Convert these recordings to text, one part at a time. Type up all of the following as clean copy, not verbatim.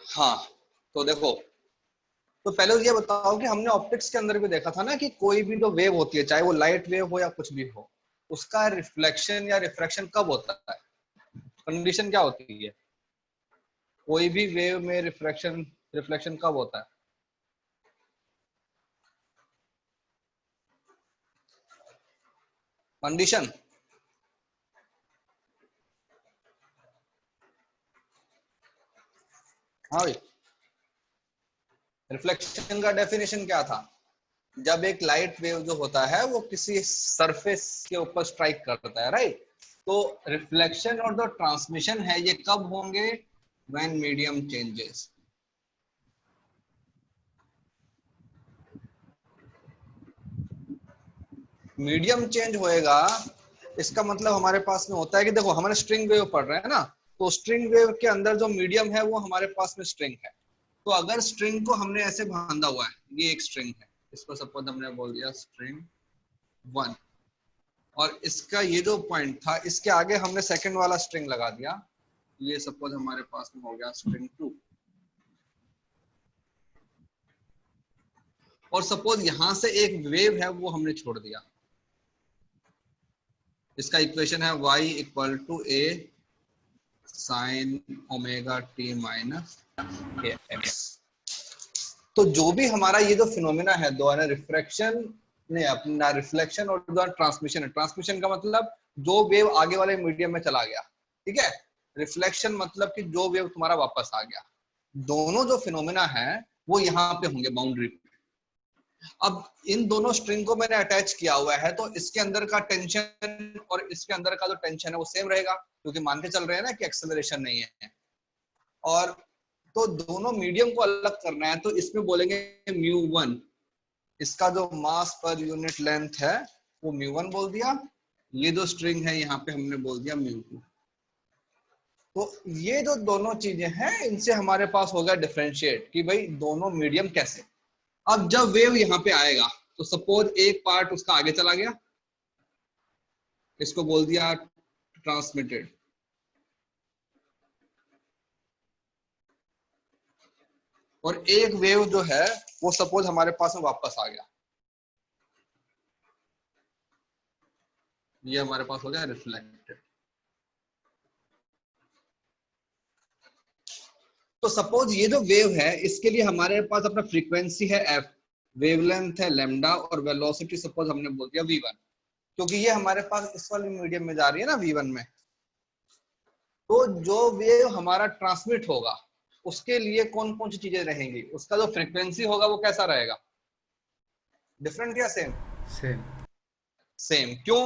हाँ, तो देखो, तो पहले ये बताओ कि हमने ऑप्टिक्स के अंदर भी देखा था ना कि कोई भी जो वेव होती है, चाहे वो लाइट वेव हो या कुछ भी हो, उसका रिफ्लेक्शन या रिफ्रैक्शन कब होता है? कंडीशन क्या होती है? कोई भी वेव में रिफ्रैक्शन रिफ्लेक्शन कब होता है? कंडीशन हाँ भाई, रिफ्लेक्शन का डेफिनेशन क्या था? जब एक लाइट वेव जो होता है वो किसी सरफेस के ऊपर स्ट्राइक करता है, राइट? तो रिफ्लेक्शन और जो ट्रांसमिशन है ये कब होंगे? When medium changes. Medium change होएगा, इसका मतलब हमारे पास में होता है कि देखो हमारे स्ट्रिंग वेव पढ़ रहे हैं ना, तो स्ट्रिंग वेव के अंदर जो मीडियम है वो हमारे पास में स्ट्रिंग है। तो अगर स्ट्रिंग को हमने ऐसे बांधा हुआ है, ये एक स्ट्रिंग है, इसको सपोज हमने बोल दिया स्ट्रिंग 1, और इसका ये जो पॉइंट था इसके आगे हमने सेकंड वाला स्ट्रिंग लगा दिया, ये सपोज हमारे पास में हो गया स्ट्रिंग 2। और सपोज यहां से एक वेव है वो हमने छोड़ दिया, इसका इक्वेशन है y equal to a sine omega T minus X. तो जो भी हमारा ये जो फिनोमेना है, दोनों रिफ्रैक्शन ने अपना रिफ्लेक्शन और दोनों ट्रांसमिशन है, ट्रांसमिशन का मतलब जो वेव आगे वाले मीडियम में चला गया, ठीक है? रिफ्लेक्शन मतलब कि जो वेव तुम्हारा वापस आ गया। दोनों जो फिनोमेना है वो यहाँ पे होंगे बाउंड्री पे। अब इन दोनों स्ट्रिंग को मैंने अटैच किया हुआ है, तो इसके अंदर का टेंशन और इसके अंदर का जो टेंशन है वो सेम रहेगा, क्योंकि मान के चल रहे हैं ना कि एक्सेलरेशन नहीं है। और तो दोनों मीडियम को अलग करना है, तो इसमें बोलेंगे μ1, इसका जो मास पर यूनिट लेंथ है वो μ1 बोल दिया, ये जो स्ट्रिंग है यहाँ पे हमने बोल दिया μ2। तो ये जो दोनों चीजें हैं इनसे हमारे पास हो गया डिफरेंशिएट कि भाई दोनों मीडियम कैसे। अब जब वेव यहाँ पे आएगा तो सपोज एक पार्ट उसका आगे चला गया, इसको बोल दिया ट्रांसमिटेड, और एक वेव जो है वो सपोज हमारे पास में वापस आ गया, ये हमारे पास हो गया रिफ्लेक्टेड। तो सपोज ये जो वेव है इसके लिए हमारे पास अपना फ्रीक्वेंसी है f, वेवलेंथ है लैम्डा, और वेलोसिटी सपोज हमने बोल दिया v1, क्योंकि ये हमारे पास इस वाले मीडियम में जा रही है ना v1 में। तो जो वेव हमारा ट्रांसमिट होगा उसके लिए कौन कौन सी चीजें रहेंगी? उसका जो फ्रीक्वेंसी होगा वो कैसा रहेगा? डिफरेंट या सेम? सेम। सेम। क्यों?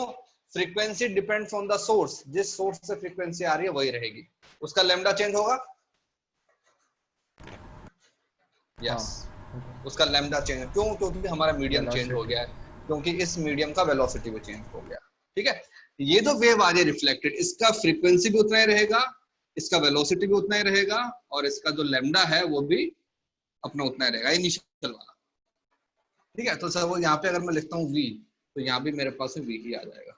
Frequency depends on the source, जिस सोर्स से फ्रीक्वेंसी आ रही है वही रहेगी। उसका लैम्डा चेंज होगा? यस, उसका लैम्डा चेंज। क्यों? क्योंकि हमारा मीडियम चेंज हो गया है, क्योंकि इस मीडियम का वेलोसिटी भी चेंज हो गया। ठीक है, ये जो वेव आ रही है रिफ्लेक्टेड, इसका फ्रीक्वेंसी भी उतना ही रहेगा, इसका वेलोसिटी भी उतना ही रहेगा, और इसका जो लैम्डा है वो भी अपना उतना ही रहेगा, इनिशियल वाला। ठीक है, तो सर वो यहाँ पे अगर मैं लिखता हूँ v, तो यहाँ भी मेरे पास v ही आ जाएगा।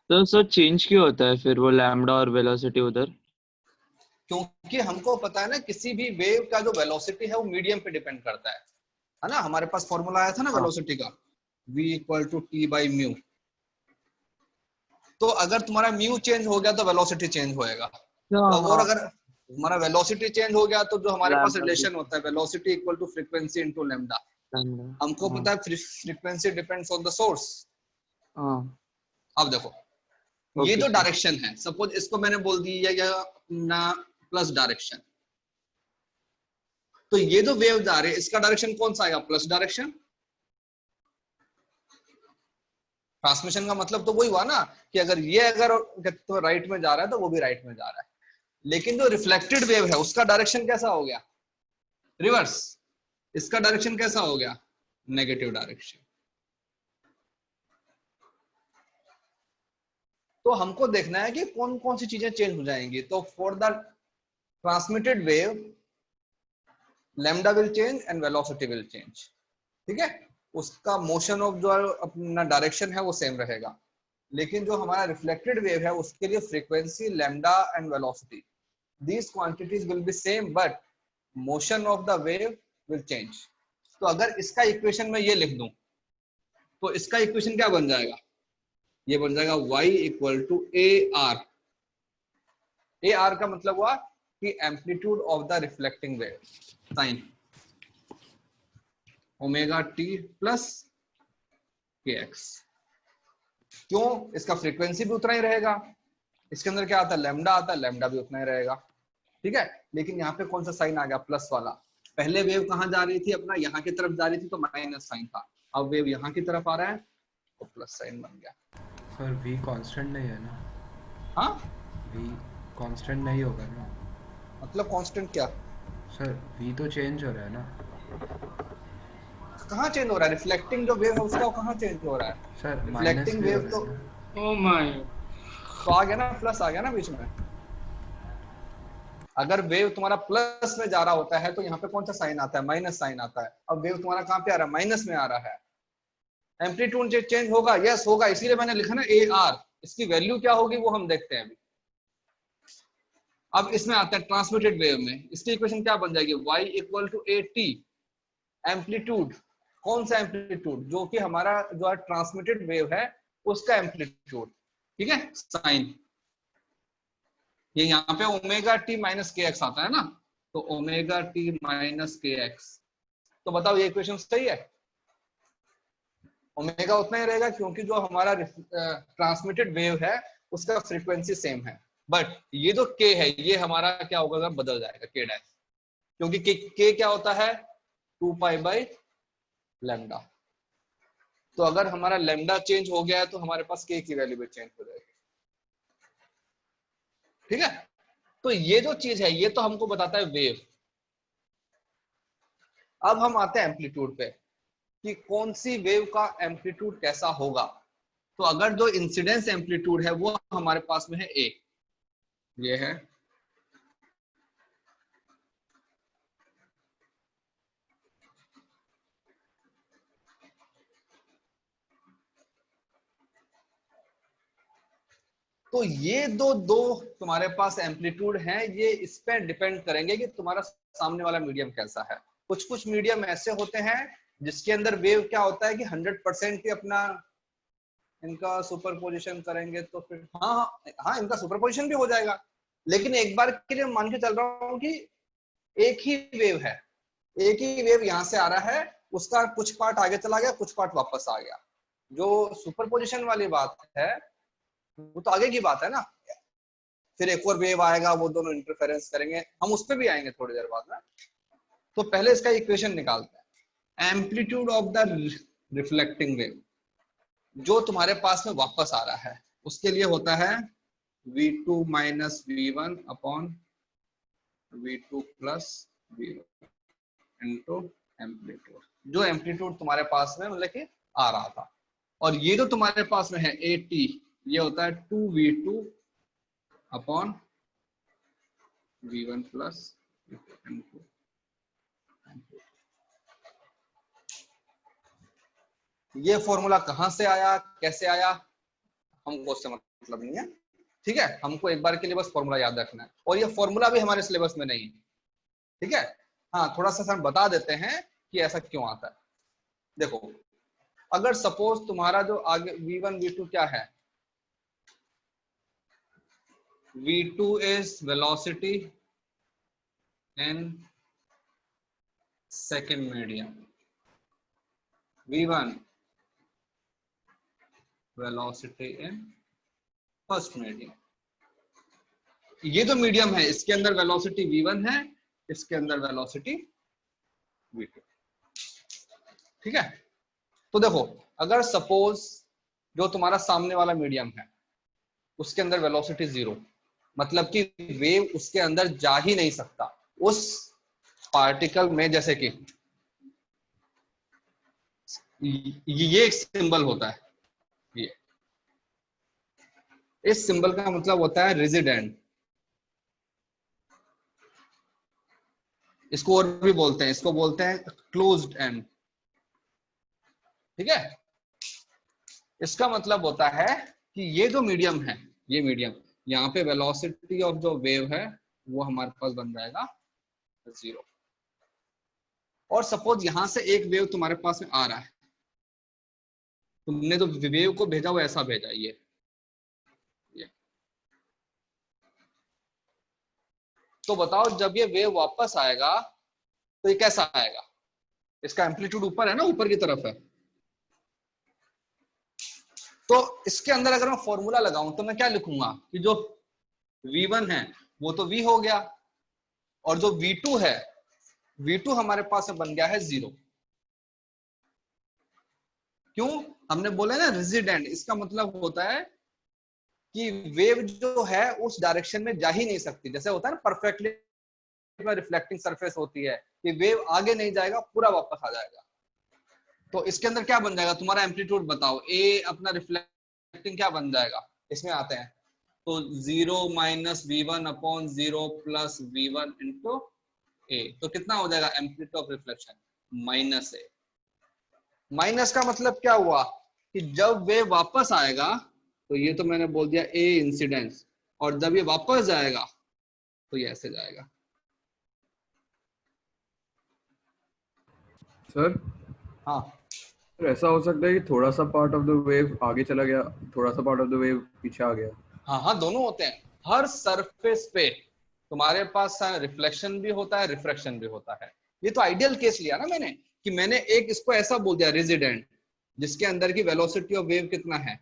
तो सर चेंज क्यों होता है फिर वो लैम्डा और वेलोसिटी उधर? क्योंकि हमको पता है ना किसी भी वेव का जो वेलोसिटी है वो मीडियम पे डिपेंड करता है ना। हमारे पास फॉर्मूला आया था ना वेलोसिटी का, v equal to T by mu. तो अगर तुम्हारा म्यू चेंज हो गया तो वेलोसिटी चेंज होएगा। तो और अगर हमारा वेलोसिटी चेंज हो गया तो जो हमारे पास रिलेशन होता है velocity equal to frequency into lambda. हमको पता है frequency depends on the source. अब देखो ये जो डायरेक्शन है, सपोज इसको मैंने बोल दिया अपना प्लस डायरेक्शन, तो ये जो वेव जा रही है इसका डायरेक्शन कौन सा आएगा? Plus direction. ट्रांसमिशन का मतलब तो वही हुआ ना कि अगर ये अगर तो राइट में जा रहा है तो वो भी राइट में जा रहा है, लेकिन जो रिफ्लेक्टेड वेव है उसका डायरेक्शन कैसा हो गया? रिवर्स। इसका डायरेक्शन कैसा हो गया? Negative direction. तो हमको देखना है कि कौन कौन सी चीजें चेंज हो जाएंगी। तो for the transmitted wave lambda will change and velocity will change. ठीक है, उसका मोशन ऑफ जो अपना डायरेक्शन है वो सेम रहेगा, लेकिन जो हमारा रिफ्लेक्टेड वेव है उसके लिए frequency lambda and velocity, these quantities will be same, but motion of the wave will change. तो अगर इसका इक्वेशन मैं ये लिख दूं तो इसका इक्वेशन क्या बन जाएगा, ये बन जाएगा y equal to A R. A R का मतलब हुआ कि amplitude of the reflecting wave sine omega T plus K X. क्यों, इसका फ्रीक्वेंसी भी उतना ही रहेगा, इसके अंदर क्या आता है लैम्डा आता है, लैम्डा भी उतना ही रहेगा, ठीक है। लेकिन यहाँ पे कौन सा साइन आ गया, प्लस वाला। पहले वेव कहाँ जा रही थी, अपना यहाँ की तरफ जा रही थी तो माइनस साइन था, अब वेव यहाँ की तरफ आ रहा है तो प्लस साइन बन गया। सर v कांस्टेंट नहीं है ना? हाँ v कांस्टेंट नहीं होगा ना? मतलब कांस्टेंट क्या सर v तो चेंज हो रहा है ना? कहाँ चेंज हो रहा है, रिफ्लेक्टिंग जो वेव है उसका कहाँ चेंज हो रहा है सर माइनस रिफ्लेक्टिंग भी हो वेव रहा तो है ना? ओ माय, तो आ गया ना, प्लस आ गया ना बीच में। अगर वेव तुम्हारा प्लस में जा रहा होता है तो यहाँ पे कौन सा साइन आता है, माइनस साइन आता है। अब वेव तुम्हारा कहाँ पे आ रहा है, माइनस में आ रहा है। एम्पलीट्यूड चेंज होगा, यस होगा, इसीलिए मैंने लिखा ना ए आर। इसकी वैल्यू क्या होगी वो हम देखते हैं अभी। अब इसमें आता है ट्रांसमिटेड वेव में, इसकी इक्वेशन क्या बन जाएगी, y equal to A T. Amplitude, कौन सा एम्पलीट्यूड, जो कि हमारा जो ट्रांसमिटेड वेव है उसका एम्पलीट्यूड, ठीक है, साइन। ये यहाँ पे omega T minus K x आता है ना, तो omega T minus K x. तो बताओ ये इक्वेशन सही है, ओमेगा उतना ही रहेगा क्योंकि जो हमारा ट्रांसमिटेड वेव है उसका फ्रीक्वेंसी सेम है। बट ये जो के है ये हमारा क्या होगा, बदल जाएगा के डैश, क्योंकि के क्या होता है 2 पाई बाई लैम्डा। तो अगर हमारा लैम्डा चेंज हो गया है तो हमारे पास के की वैल्यू भी चेंज हो जाएगी, ठीक है। तो ये जो चीज है ये तो हमको बताता है वेव। अब हम आते हैं एम्पलीट्यूड पे कि कौन सी वेव का एम्पलीट्यूड कैसा होगा। तो अगर जो इंसिडेंस एम्पलीट्यूड है वो हमारे पास में है ए, ये है, तो ये दो तुम्हारे पास एम्पलीट्यूड हैं, ये इस पे डिपेंड करेंगे कि तुम्हारा सामने वाला मीडियम कैसा है। कुछ कुछ मीडियम ऐसे होते हैं जिसके अंदर वेव क्या होता है कि 100% ही अपना इनका सुपरपोजिशन करेंगे तो फिर हाँ इनका सुपरपोजिशन भी हो जाएगा। लेकिन एक बार के लिए मान के चल रहा हूँ कि एक ही वेव है, एक ही वेव यहाँ से आ रहा है, उसका कुछ पार्ट आगे चला गया, कुछ पार्ट वापस आ गया। जो सुपरपोजिशन वाली बात है वो तो आगे की बात है ना, फिर एक और वेव आएगा, वो दोनों इंटरफेरेंस करेंगे, हम उस पर भी आएंगे थोड़ी देर बाद में। तो पहले इसका इक्वेशन निकालते हैं। Amplitude of the reflecting wave जो तुम्हारे पास में वापस आ रहा है उसके लिए होता है v2 minus v1 upon v2 plus v1 into amplitude. जो एम्पलीट्यूड तुम्हारे पास में मतलब कि आ रहा था, और ये जो तुम्हारे पास में है at, ये होता है 2v2 upon v1 plus v2। ये फॉर्मूला कहां से आया, कैसे आया, हमको उससे मतलब नहीं है, ठीक है। हमको एक बार के लिए बस फॉर्मूला याद रखना है, और ये फॉर्मूला भी हमारे सिलेबस में नहीं है, ठीक है। हाँ थोड़ा सा हम बता देते हैं कि ऐसा क्यों आता है। देखो अगर सपोज तुम्हारा जो आगे v1 v2 क्या है, v2 is velocity in second medium, v1 velocity in first medium। ये जो मीडियम है इसके अंदर वेलोसिटी v1 है, इसके अंदर वेलोसिटी v2, ठीक है। तो देखो अगर सपोज जो तुम्हारा सामने वाला मीडियम है उसके अंदर वेलोसिटी 0, मतलब कि वेव उसके अंदर जा ही नहीं सकता उस पार्टिकल में, जैसे कि ये एक सिंबल होता है, ये इस सिंबल का मतलब होता है रेजिडेंट, इसको और भी बोलते हैं, इसको बोलते हैं क्लोज्ड एंड, ठीक है। इसका मतलब होता है कि ये जो मीडियम है, ये मीडियम, यहाँ पे वेलोसिटी ऑफ जो वेव है वो हमारे पास बन जाएगा 0। और सपोज यहां से एक वेव तुम्हारे पास में आ रहा है, तुमने तो वेव को भेजा वो ऐसा भेजा, ये। तो बताओ जब ये वेव वापस आएगा तो ये कैसा आएगा? इसका एम्पलीट्यूड ऊपर है ना, ऊपर की तरफ है। तो इसके अंदर अगर मैं फॉर्मूला लगाऊं तो मैं क्या लिखूंगा कि जो V1 है वो तो V हो गया, और जो V2 है, V2 हमारे पास में बन गया है 0। क्यों? हमने बोला ना रेजिडेंट, इसका मतलब होता है कि वेव जो है उस डायरेक्शन में जा ही नहीं सकती। जैसे होता है ना परफेक्टली रिफ्लेक्टिंग सरफेस होती है, कि वेव आगे नहीं जाएगा, पूरा वापस आ जाएगा। तो इसके अंदर क्या बन जाएगा, तुम्हारा एम्पलीट्यूड बताओ, ए अपना रिफ्लेक्टिंग क्या बन जाएगा, इसमें आते हैं तो 0 minus V1 upon 0 plus V1 into A. तो कितना हो जाएगा amplitude of reflection? Minus A. Minus का मतलब क्या हुआ कि जब वे वापस आएगा, तो ये तो मैंने बोल दिया ए इंसिडेंस, और जब ये वापस जाएगा तो ये ऐसे जाएगा। सर हाँ सर ऐसा हो सकता है कि थोड़ा सा पार्ट ऑफ द वेव आगे चला गया, थोड़ा सा पार्ट ऑफ द वेव पीछे आ गया। हाँ हाँ, दोनों होते हैं। हर सरफेस पे तुम्हारे पास रिफ्लेक्शन भी होता है, रिफ्रैक्शन भी होता है। ये तो आइडियल केस लिया ना मैंने, कि मैंने एक इसको ऐसा बोल दिया रेजिडेंट, जिसके अंदर की वेलोसिटी ऑफ वेव कितना है,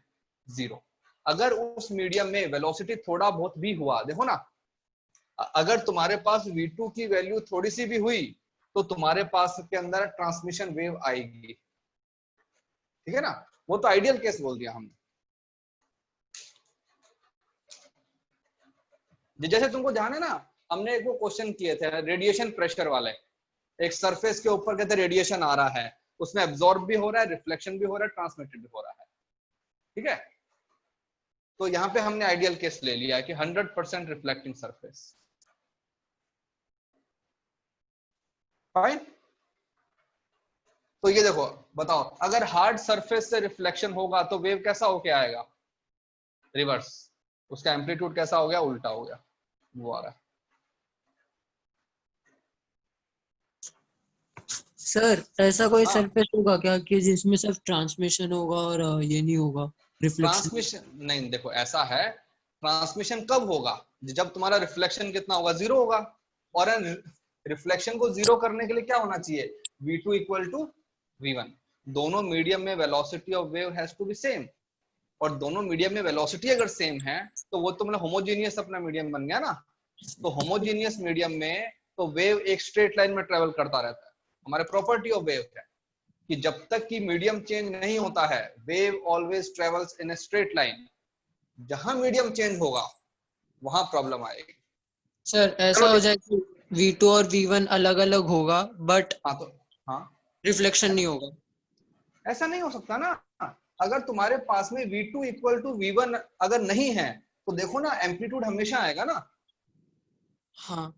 0। अगर उस मीडियम में वेलोसिटी थोड़ा बहुत भी हुआ, देखो ना, अगर तुम्हारे पास V2 की वैल्यू थोड़ी सी भी हुई तो तुम्हारे पास के अंदर ट्रांसमिशन वेव आएगी। ठीक है ना, वो तो आइडियल केस बोल दिया हमने। जैसे तुमको ध्यान है ना, हमने एक वो क्वेश्चन किए थे रेडिएशन प्रेशर वाले, एक सरफेस के ऊपर कहते रेडिएशन आ रहा है, उसमें एब्जॉर्ब भी हो रहा है, रिफ्लेक्शन भी हो रहा है, ट्रांसमिटेड भी हो रहा है। ठीक है, तो यहाँ पे हमने आइडियल केस ले लिया कि 100% रिफ्लेक्टिंग सरफेस। फाइन। तो ये देखो, बताओ अगर हार्ड सरफेस से रिफ्लेक्शन होगा तो वेव कैसा होके आएगा, रिवर्स। उसका एम्पलीट्यूड कैसा हो गया, उल्टा हो गया, वो आ रहा है। सर ऐसा कोई हाँ, सरफेस होगा क्या कि जिसमें सिर्फ ट्रांसमिशन होगा और ये नहीं होगा, रिफ्लेक्शन? ट्रांसमिशन नहीं, देखो ऐसा है, ट्रांसमिशन कब होगा, जब तुम्हारा रिफ्लेक्शन कितना होगा, 0 होगा। और रिफ्लेक्शन को 0 करने के लिए क्या होना चाहिए, V2 इक्वल टू V1। दोनों मीडियम में velocity of wave has to be same, और दोनों मीडियम में वेलोसिटी अगर सेम है तो वो तो मतलब होमोजीनियस अपना मीडियम बन गया ना। तो होमोजीनियस मीडियम में तो वेव एक स्ट्रेट लाइन में ट्रेवल करता रहता है। हमारे प्रॉपर्टी ऑफ वेव है कि जब तक कि मीडियम चेंज नहीं होता है, wave always travels in a straight line. जहां मीडियम चेंज होगा वहां प्रॉब्लम आएगी। सर चलो ऐसा हो जाए कि V2 और V1 अलग अलग होगा बट हाँ तो हाँ, रिफ्लेक्शन नहीं होगा। ऐसा नहीं हो सकता ना। अगर तुम्हारे पास में V2 इक्वल टू V1 अगर नहीं है तो देखो ना, एम्पलीट्यूड हमेशा आएगा ना। हाँ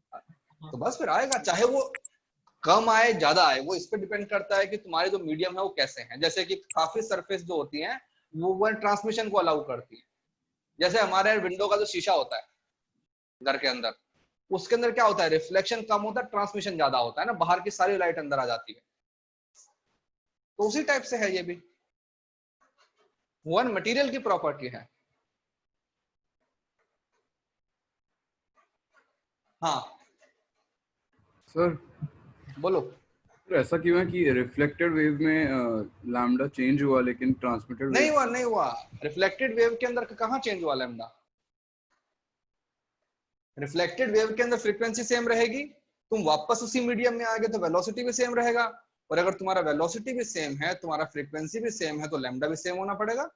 तो बस फिर आएगा, चाहे वो कम आए ज्यादा आए, वो इस पे डिपेंड करता है कि तुम्हारे जो मीडियम है वो कैसे हैं। जैसे कि काफी सरफेस जो होती हैं वो ट्रांसमिशन को अलाउ करती है। जैसे हमारे विंडो का जो शीशा होता है घर के अंदर, उसके अंदर क्या होता है, रिफ्लेक्शन कम होता है, ट्रांसमिशन ज्यादा होता है ना, बाहर की सारी लाइट अंदर आ जाती है। तो उसी टाइप से है ये भी, वन मटेरियल की प्रॉपर्टी है। हाँ सर बोलो। तो ऐसा क्यों है कि रिफ्लेक्टेड वेव में लैम्डा चेंज हुआ लेकिन ट्रांसमिटेड नहीं वेव? हुआ, नहीं हुआ। रिफ्लेक्टेड वेव के अंदर कहाँ चेंज हुआ लैम्डा? रिफ्लेक्टेड वेव के अंदर फ्रीक्वेंसी सेम रहेगी, तुम वापस उसी मीडियम में आ गए तो वेलोसिटी भी सेम रहेगा। और अगर तुम्हारा वेलोसिटी भी सेम है, तुम्हारा फ्रीक्वेंसी भी सेम है, तो लैम्डा भी सेम होना पड़ेगा।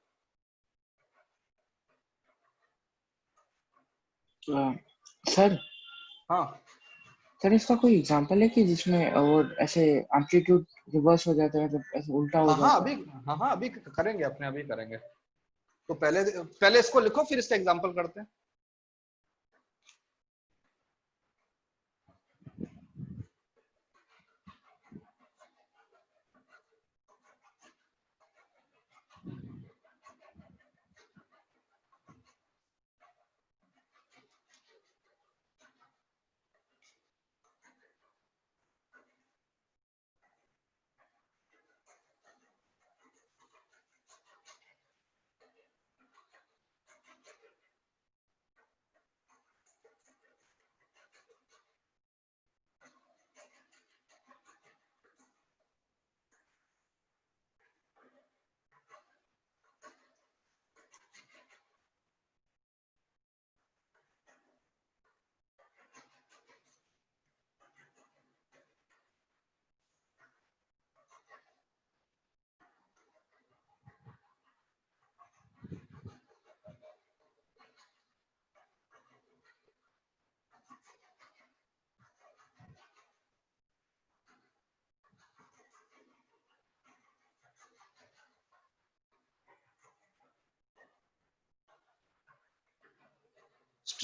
सर हाँ सर इसका कोई एग्जांपल है कि जिसमें वो ऐसे एम्पलीट्यूड रिवर्स हो जाता है, मतलब ऐसे उल्टा हो हाँ हाँ, जाता अभी है? हाँ हाँ अभी करेंगे, अपने अभी करेंगे। तो पहले पहले इसको लिखो, फिर इसका एग्जांपल करते हैं।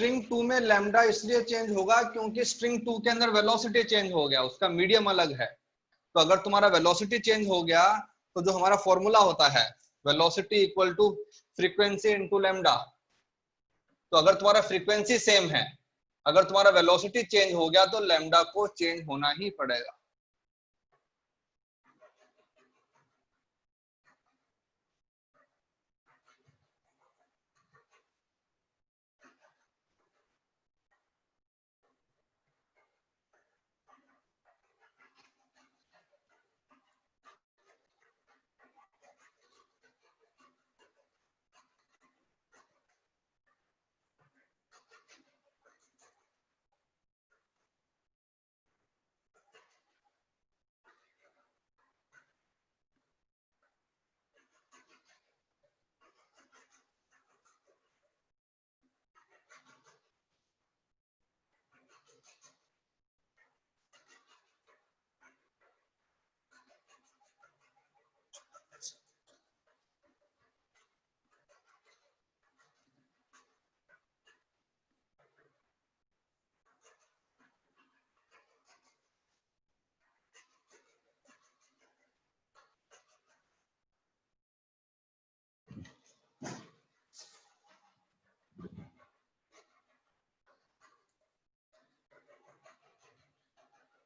स्ट्रिंग 2 में लैम्डा इसलिए चेंज होगा क्योंकि स्ट्रिंग 2 के अंदर वेलोसिटी चेंज हो गया, उसका मीडियम अलग है। तो अगर तुम्हारा वेलोसिटी चेंज हो गया तो जो हमारा फॉर्मूला होता है velocity equal to frequency into lambda, तो अगर तुम्हारा फ्रीक्वेंसी सेम है, अगर तुम्हारा वेलोसिटी चेंज हो गया तो लैम्डा को चेंज होना ही पड़ेगा।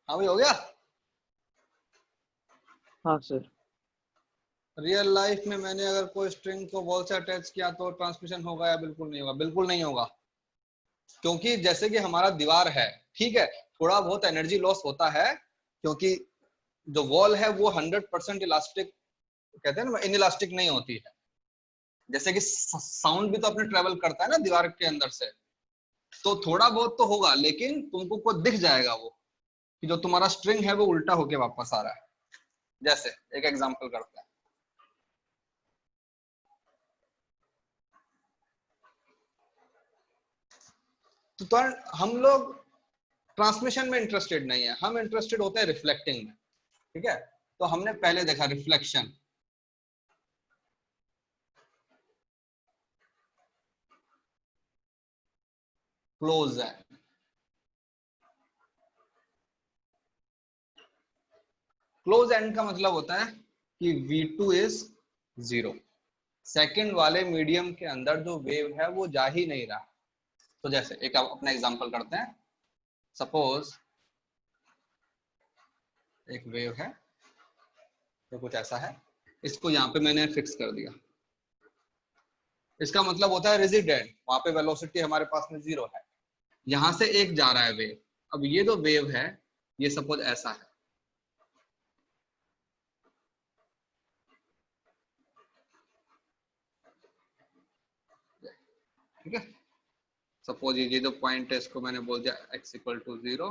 हाँ भाई, हो गया। हाँ सर। रियल लाइफ में मैंने अगर कोई स्ट्रिंग को वॉल से अटैच किया तो ट्रांसमिशन होगा या बिल्कुल नहीं होगा? बिल्कुल नहीं होगा, क्योंकि जैसे कि हमारा दीवार है, ठीक है, थोड़ा बहुत एनर्जी लॉस होता है क्योंकि जो वॉल है वो 100% इलास्टिक, कहते हैं ना, इनइलास्टिक नहीं होती है। जैसे कि साउंड भी तो अपने ट्रेवल करता है ना दीवार के अंदर से, तो थोड़ा बहुत तो होगा, लेकिन तुमको को दिख जाएगा वो कि जो तुम्हारा स्ट्रिंग है वो उल्टा होके वापस आ रहा है। जैसे एक एग्जांपल करते हैं, तो हम लोग ट्रांसमिशन में इंटरेस्टेड नहीं है, हम इंटरेस्टेड होते हैं रिफ्लेक्टिंग में, ठीक है। तो हमने पहले देखा रिफ्लेक्शन, क्लोज है, क्लोज एंड का मतलब होता है कि V2 इज 0, सेकंड वाले मीडियम के अंदर जो वेव है वो जा ही नहीं रहा। तो जैसे एक अपना एग्जांपल करते हैं, सपोज एक वेव है तो कुछ ऐसा है, इसको यहाँ पे मैंने फिक्स कर दिया, इसका मतलब होता है रेजिडेंट, वहां पे वेलोसिटी हमारे पास में 0 है, यहां से एक जा रहा है वेव। अब ये जो वेव है ये सपोज ऐसा है, ठीक है। सपोज ये जो पॉइंट है इसको मैंने बोल दिया x इक्वल टू 0,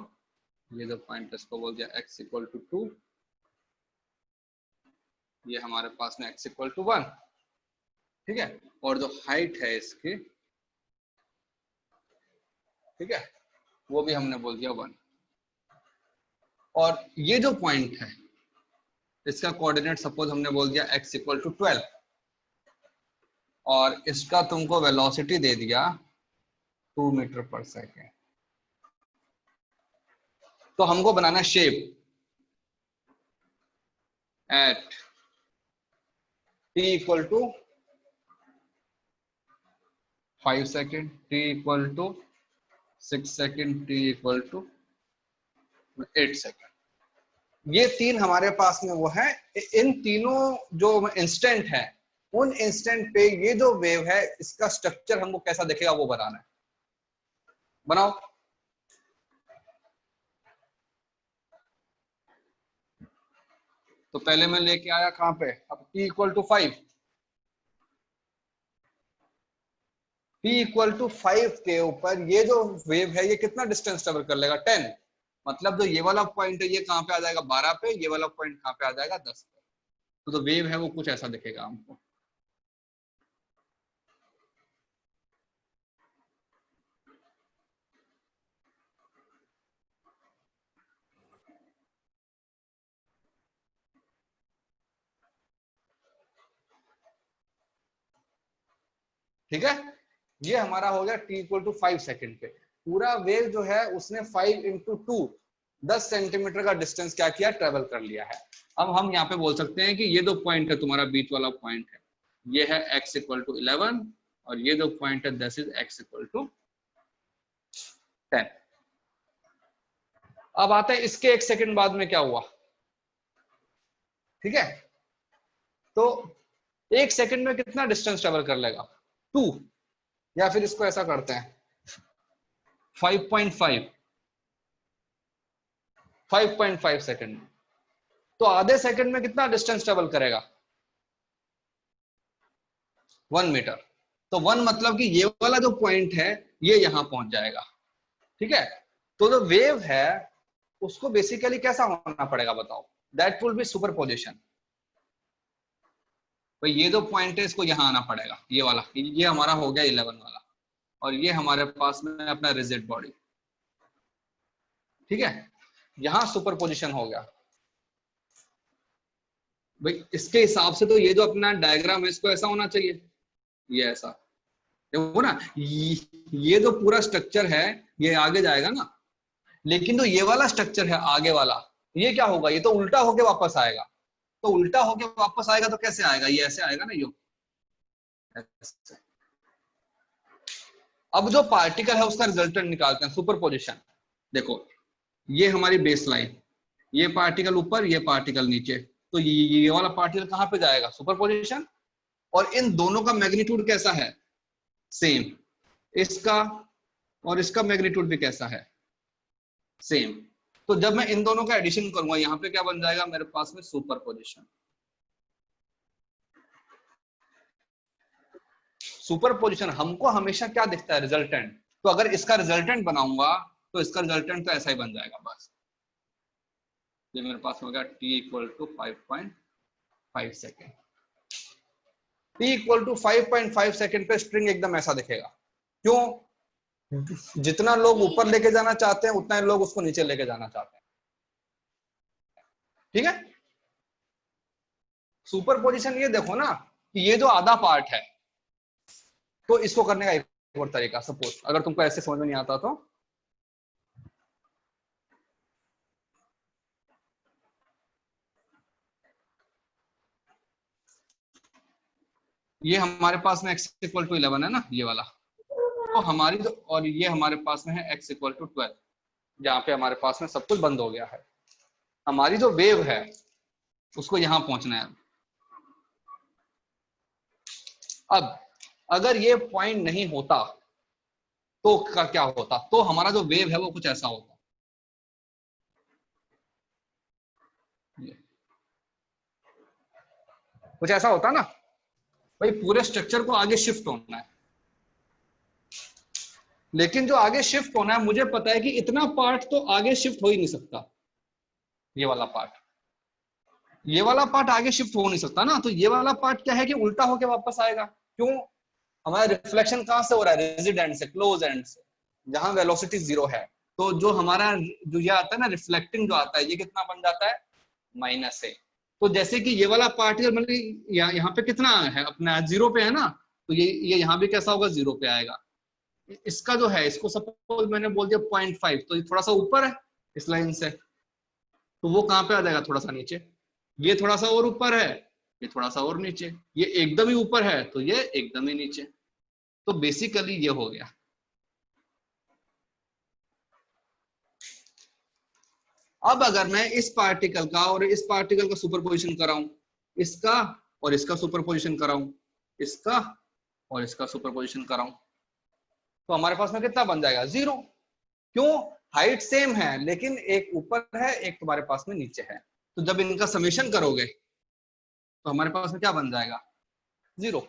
ये जो पॉइंट है इसको बोल दिया x इक्वल टू 2, ये हमारे पास में x इक्वल टू 1, ठीक है। और जो हाइट है इसकी, ठीक है, वो भी हमने बोल दिया 1। और ये जो पॉइंट है इसका कोऑर्डिनेट सपोज हमने बोल दिया x इक्वल टू 12, और इसका तुमको वेलोसिटी दे दिया 2 मीटर पर सेकेंड। तो हमको बनाना shape at t equal to 5 second, t equal to 6 second, t equal to 8 second. ये तीन हमारे पास में वो है। इन तीनों जो इंस्टेंट है, उन इंस्टेंट पे ये जो वेव है इसका स्ट्रक्चर हमको कैसा दिखेगा वो बनाना है। बनाओ। तो पहले मैं लेके आया कहां पे, अब t equal to 5, p equal to 5 के ऊपर ये जो वेव है ये कितना डिस्टेंस ट्रेवल कर लेगा, 10। मतलब जो ये वाला पॉइंट है ये कहां पे आ जाएगा, 12 पे, ये वाला पॉइंट कहां पे आ जाएगा, 10 पे। तो जो वेव है वो कुछ ऐसा दिखेगा हमको। ठीक है, ये हमारा हो गया t इक्वल टू 5 सेकेंड पे। पूरा वेव जो है उसने 5 इंटू 2 10 सेंटीमीटर का डिस्टेंस क्या किया, ट्रेवल कर लिया है। अब हम यहाँ पे बोल सकते हैं कि ये जो पॉइंट है तुम्हारा बीच वाला पॉइंट है, ये है x इक्वल टू 11 और ये जो पॉइंट है this is x equal to 10। अब आते हैं इसके 1 सेकंड बाद में क्या हुआ, ठीक है। तो 1 सेकंड में कितना डिस्टेंस ट्रेवल कर लेगा, 2, या फिर इसको ऐसा करते हैं 5.5 सेकंड। तो आधे सेकंड में कितना डिस्टेंस ट्रेवल करेगा, 1 मीटर। तो 1 मतलब कि ये वाला जो पॉइंट है ये यहां पहुंच जाएगा, ठीक है। तो जो वेव है उसको बेसिकली कैसा होना पड़ेगा बताओ, दैट विल बी सुपरपोजिशन। तो ये जो पॉइंट है इसको यहां आना पड़ेगा, ये वाला, ये हमारा हो गया 11 वाला, और ये हमारे पास में अपना रिजिड बॉडी, ठीक है। यहां सुपरपोजिशन हो गया भाई। इसके हिसाब से तो ये जो अपना डायग्राम है इसको ऐसा होना चाहिए, ये ऐसा देखो ना, ये जो पूरा स्ट्रक्चर है ये आगे जाएगा ना, लेकिन जो ये वाला स्ट्रक्चर है आगे वाला, ये क्या होगा, ये तो उल्टा होके वापस आएगा। तो उल्टा होके वापस आएगा तो कैसे आएगा, ये ऐसे आएगा ना, यो ऐसे। अब जो पार्टिकल है उसका रिजल्टेंट निकालते हैं, सुपरपोजिशन। देखो ये हमारी बेसलाइन, ये पार्टिकल ऊपर, ये पार्टिकल नीचे, तो ये वाला पार्टिकल कहां पे जाएगा, सुपरपोजिशन। और इन दोनों का मैग्नीट्यूड कैसा है, सेम। इसका और इसका मैग्नीट्यूड भी कैसा है, सेम। तो जब मैं इन दोनों का एडिशन करूंगा यहाँ पे क्या बन जाएगा मेरे पास में, सुपरपोजिशन। सुपरपोजिशन हमको हमेशा क्या दिखता है, रिजल्टेंट। तो अगर इसका रिजल्टेंट बनाऊंगा तो इसका रिजल्टेंट तो ऐसा ही बन जाएगा बस। ये मेरे पास हो गया t equal to 5.5 second. t equal to 5.5 second पे स्ट्रिंग एकदम ऐसा दिखेगा। क्यों, जितना लोग ऊपर लेके जाना चाहते हैं उतना ही लोग उसको नीचे लेके जाना चाहते हैं, ठीक है। सुपरपोजिशन ये देखो ना कि ये जो आधा पार्ट है, तो इसको करने का एक और तरीका, सपोज अगर तुमको ऐसे समझ में नहीं आता तो ये हमारे पास में x इक्वल टू 11 है ना, ये वाला। तो हमारी जो, और ये हमारे पास में है x इक्वल टू 12, जहां पे हमारे पास में सब कुछ बंद हो गया है। हमारी जो वेव है उसको यहां पहुंचना है। अब अगर ये पॉइंट नहीं होता तो क्या होता, तो हमारा जो वेव है वो कुछ ऐसा होता, कुछ ऐसा होता ना भाई। पूरे स्ट्रक्चर को आगे शिफ्ट होना है, लेकिन जो आगे शिफ्ट होना है मुझे पता है कि इतना पार्ट तो आगे शिफ्ट हो ही नहीं सकता। ये वाला पार्ट आगे शिफ्ट हो नहीं सकता ना। तो ये वाला पार्ट क्या है कि उल्टा होके वापस आएगा। क्यों, हमारा रिफ्लेक्शन कहां से हो रहा है, रिजिड एंड से, क्लोज एंड से, जहां वेलोसिटी 0 है। तो जो हमारा जो ये आता है ना रिफ्लेक्टिंग जो आता है, ये कितना बन जाता है, -a। तो जैसे कि ये वाला पार्टिकल मतलब यहाँ पे कितना है अपना 0 पे है ना, तो ये यहाँ भी कैसा होगा, 0 पे आएगा। इसका जो है, इसको सपोज मैंने बोल दिया 0.5, तो ये थोड़ा सा ऊपर है इस लाइन से, तो वो कहाँ पे आ जाएगा, थोड़ा सा नीचे। ये थोड़ा सा और ऊपर है, ये थोड़ा सा और नीचे, ये एकदम ही ऊपर है तो ये एकदम ही नीचे। तो बेसिकली ये हो गया। अब अगर मैं इस पार्टिकल का और इस पार्टिकल का सुपरपोजिशन कराऊं, इसका और इसका सुपरपोजिशन कराऊं, इसका और इसका सुपरपोजिशन कराऊं, तो हमारे पास में कितना बन जाएगा, 0। क्यों, हाइट सेम है लेकिन एक ऊपर है एक तुम्हारे पास में नीचे है। तो जब इनका समेशन करोगे तो हमारे पास में क्या बन जाएगा, 0।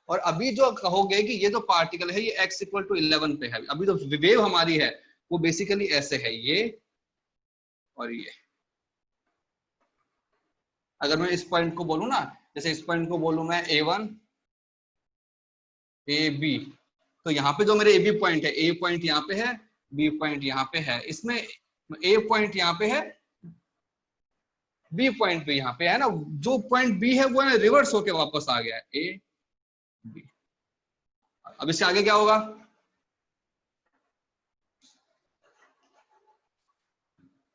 और अभी जो कहोगे कि ये जो पार्टिकल है ये x इक्वल टू 11 पे है, अभी जो वेव हमारी है वो बेसिकली ऐसे है, ये और ये। अगर मैं इस पॉइंट को बोलूं ना, जैसे इस पॉइंट को बोलूं मैं A1 AB, तो यहाँ पे जो मेरे AB पॉइंट है, A पॉइंट यहाँ पे है, B पॉइंट यहाँ पे है, इसमें A पॉइंट यहाँ पे है, B पॉइंट भी यहाँ पे है ना। जो पॉइंट B है वो है रिवर्स होके वापस आ गया है, A बी। अब इससे आगे क्या होगा?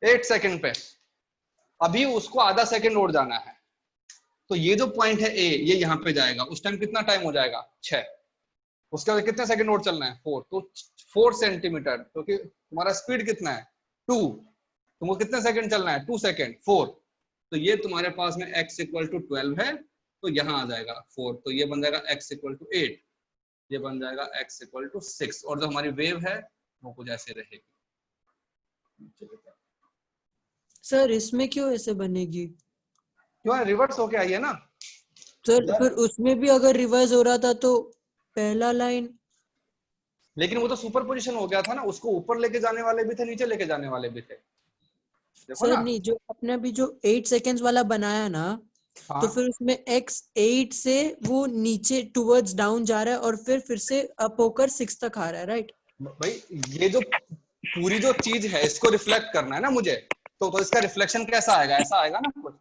एट सेकेंड पे अभी उसको आधा सेकेंड और जाना है, तो ये जो पॉइंट है ए, ये यहाँ पे जाएगा। उस टाइम कितना टाइम हो जाएगा? 6। उसके बाद कितने सेकंड और चलना है? 4। तो 4 सेंटीमीटर, क्योंकि तुम्हारा स्पीड कितना है? 2, तुमको कितने सेकंड चलना है? 2 सेकंड, 4। तो ये तुम्हारे पास में x इक्वल टू 12 है, तो यहाँ आ जाएगा 4, तो ये बन जाएगा x इक्वल टू 8, ये बन जाएगा x इक्वल टू 6, और जो हमारी वेव है वो कुछ ऐसे रहेगी। सर इसमें क्यों ऐसे बनेगी? क्यों है? रिवर्स होके आई है ना सर फिर उसमें भी अगर रिवर्स हो रहा था तो पहला लाइन। लेकिन वो तो सुपर पोजिशन हो गया था ना, उसको ऊपर लेके जाने वाले भी थे, नीचे लेके जाने वाले भी थे। देखो सर ना। नहीं, जो आपने अभी जो 8 सेकेंड्स वाला बनाया ना, हाँ तो फिर उसमें x 8 से वो नीचे टुवर्ड्स डाउन जा रहा है और फिर से अप होकर 6 तक आ रहा है, राइट? भाई, ये जो पूरी जो चीज है इसको रिफ्लेक्ट करना है ना मुझे, तो इसका रिफ्लेक्शन कैसा आएगा? ऐसा आएगा ना कुछ।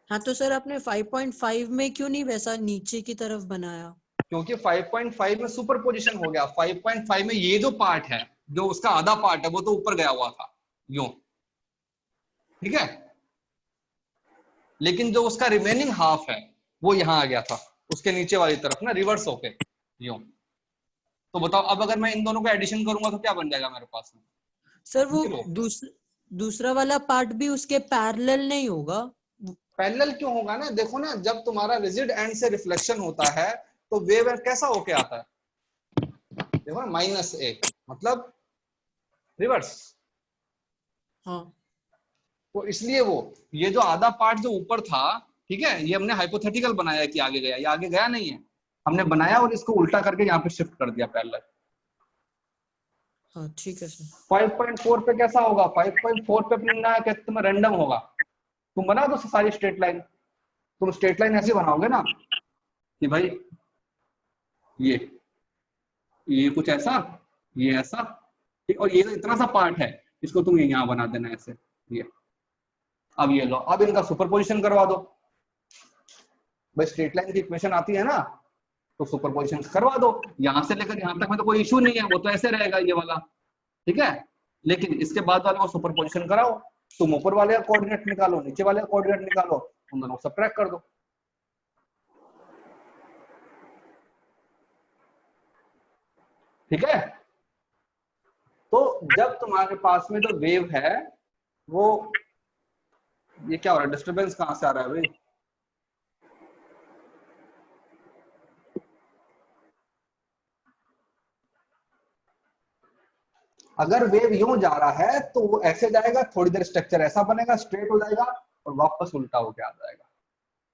हाँ तो सर आपने 5.5 में क्यों नहीं वैसा नीचे की तरफ बनाया? क्योंकि 5.5 में सुपर पोजिशन हो गया। 5.5 में ये जो पार्ट है, जो उसका आधा पार्ट है, वो तो ऊपर गया हुआ था यूं, ठीक है, लेकिन जो उसका रिमेनिंग हाफ है वो यहाँ आ गया था उसके नीचे वाली तरफ ना, रिवर्स होके यूं। तो बताओ अब अगर मैं इन दोनों का एडिशन करूंगा तो क्या बन जाएगा मेरे पास में? सर वो Zero। दूसरा वाला पार्ट भी उसके पैरेलल नहीं होगा? पैरेलल क्यों होगा ना? देखो ना, जब तुम्हारा रिजिड एंड से रिफ्लेक्शन होता है तो वेव कैसा होके आता है? देखो ना, -a मतलब रिवर्स। हाँ तो इसलिए वो ये जो आधा पार्ट जो ऊपर था, ठीक है, ये हमने हाइपोथेटिकल बनाया कि आगे गया, ये आगे गया नहीं है, हमने बनाया और इसको उल्टा करके यहाँ पे शिफ्ट कर दिया पैरेलल। हाँ ठीक है सर। 5.4 पे कैसा होगा? 5.4 पे अपने ना कहते तुम्हें रैंडम होगा, तुम बना दो सारी स्ट्रेट लाइन। तुम स्ट्रेट लाइन ऐसी बनाओगे ना कि भाई ये कुछ ऐसा, ये ऐसा, ठीक, और ये तो इतना सा पार्ट है, इसको तुम यहाँ बना देना ऐसे, ये। अब ये लो, अब इनका सुपरपोजिशन करवा दो। भाई स्ट्रेट लाइन की इक्वेशन आती है ना, तो सुपरपोजिशन करवा दो। यहां से लेकर यहां तक में तो कोई इशू नहीं है, वो तो ऐसे रहेगा ये वाला, ठीक है, लेकिन इसके बाद वाले को सुपरपोजिशन कराओ। तुम ऊपर वाले का कोऑर्डिनेट निकालो, नीचे वाले का कोऑर्डिनेट निकालो, उन दोनों को सबट्रैक्ट कर दो। ठीक है, तो जब तुम्हारे पास में जो वेव है वो, ये क्या हो रहा है? डिस्टरबेंस कहां से आ रहा है भाई? अगर वेव यूं जा रहा है तो वो ऐसे जाएगा, थोड़ी देर स्ट्रक्चर ऐसा बनेगा, स्ट्रेट हो जाएगा और वापस उल्टा होके आ जाएगा।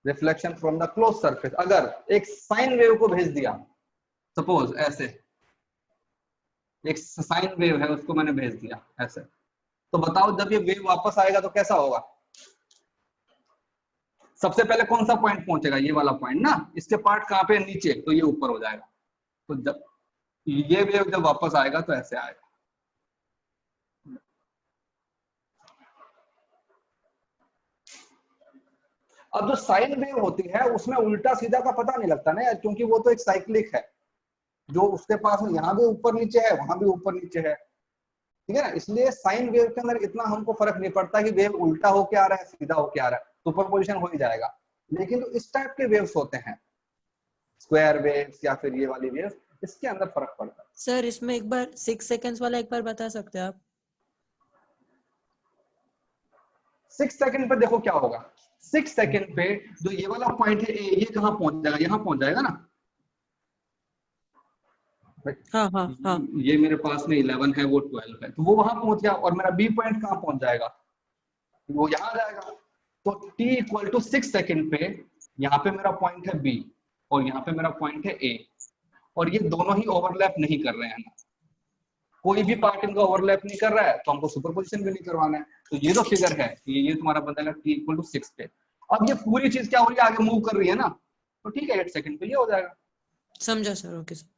Reflection from the close surface. अगर एक साइन वेव को भेज दिया, सपोज ऐसे एक साइन वेव है, उसको मैंने भेज दिया ऐसे, तो बताओ जब ये वेव वापस आएगा तो कैसा होगा? सबसे पहले कौन सा पॉइंट पहुंचेगा? ये वाला पॉइंट ना। इसके पार्ट कहां पे? नीचे, तो ये ऊपर हो जाएगा। तो जब ये वेव जब वापस आएगा तो ऐसे आएगा। अब जो साइन वेव होती है उसमें उल्टा सीधा का पता नहीं लगता ना यार, क्योंकि वो तो एक साइक्लिक है, जो उसके पास में यहाँ भी ऊपर नीचे है, वहां भी ऊपर नीचे है, ठीक है ना। इसलिए साइन वेव के अंदर इतना हमको फर्क नहीं पड़ता कि वेव उल्टा होके आ रहा है, सीधा होके आ रहा है, सुपरपोजिशन हो ही जाएगा। लेकिन जो इस टाइप के वेव्स होते हैं, स्क्वायर वेव्स या फिर ये वाली वेव्स, इसके अंदर फर्क पड़ता है। सर इसमें एक बार 6 सेकेंड्स वाला एक बार बता सकते हैं आप? 6 सेकंड पे देखो क्या होगा। 6 सेकंड पे जो ये वाला पॉइंट है, ये कहाँ पहुंच जाएगा? यहाँ पहुंच जाएगा ना। हाँ हाँ हाँ। ये मेरे पास में 11 है, वो 12 है, तो वो वहां पहुंच गया। और मेरा बी पॉइंट कहाँ पहुंच जाएगा? वो यहाँ आ जाएगा। तो t इक्वल टू 6 सेकंड पे यहाँ पे मेरा पॉइंट है बी और यहाँ पे मेरा पॉइंट है ए, और ये दोनों ही ओवरलैप नहीं कर रहे हैं ना, कोई भी पार्ट इनका ओवरलैप नहीं कर रहा है, तो हमको सुपरपोजिशन भी नहीं करवाना है। तो ये जो फिगर है ये तुम्हारा बन जाएगा t इक्वल टू 6 पे। अब ये पूरी चीज क्या हो रही है? आगे मूव कर रही है ना, तो ठीक है 8 सेकंड पे ये हो जाएगा। समझा सर, ओके सर।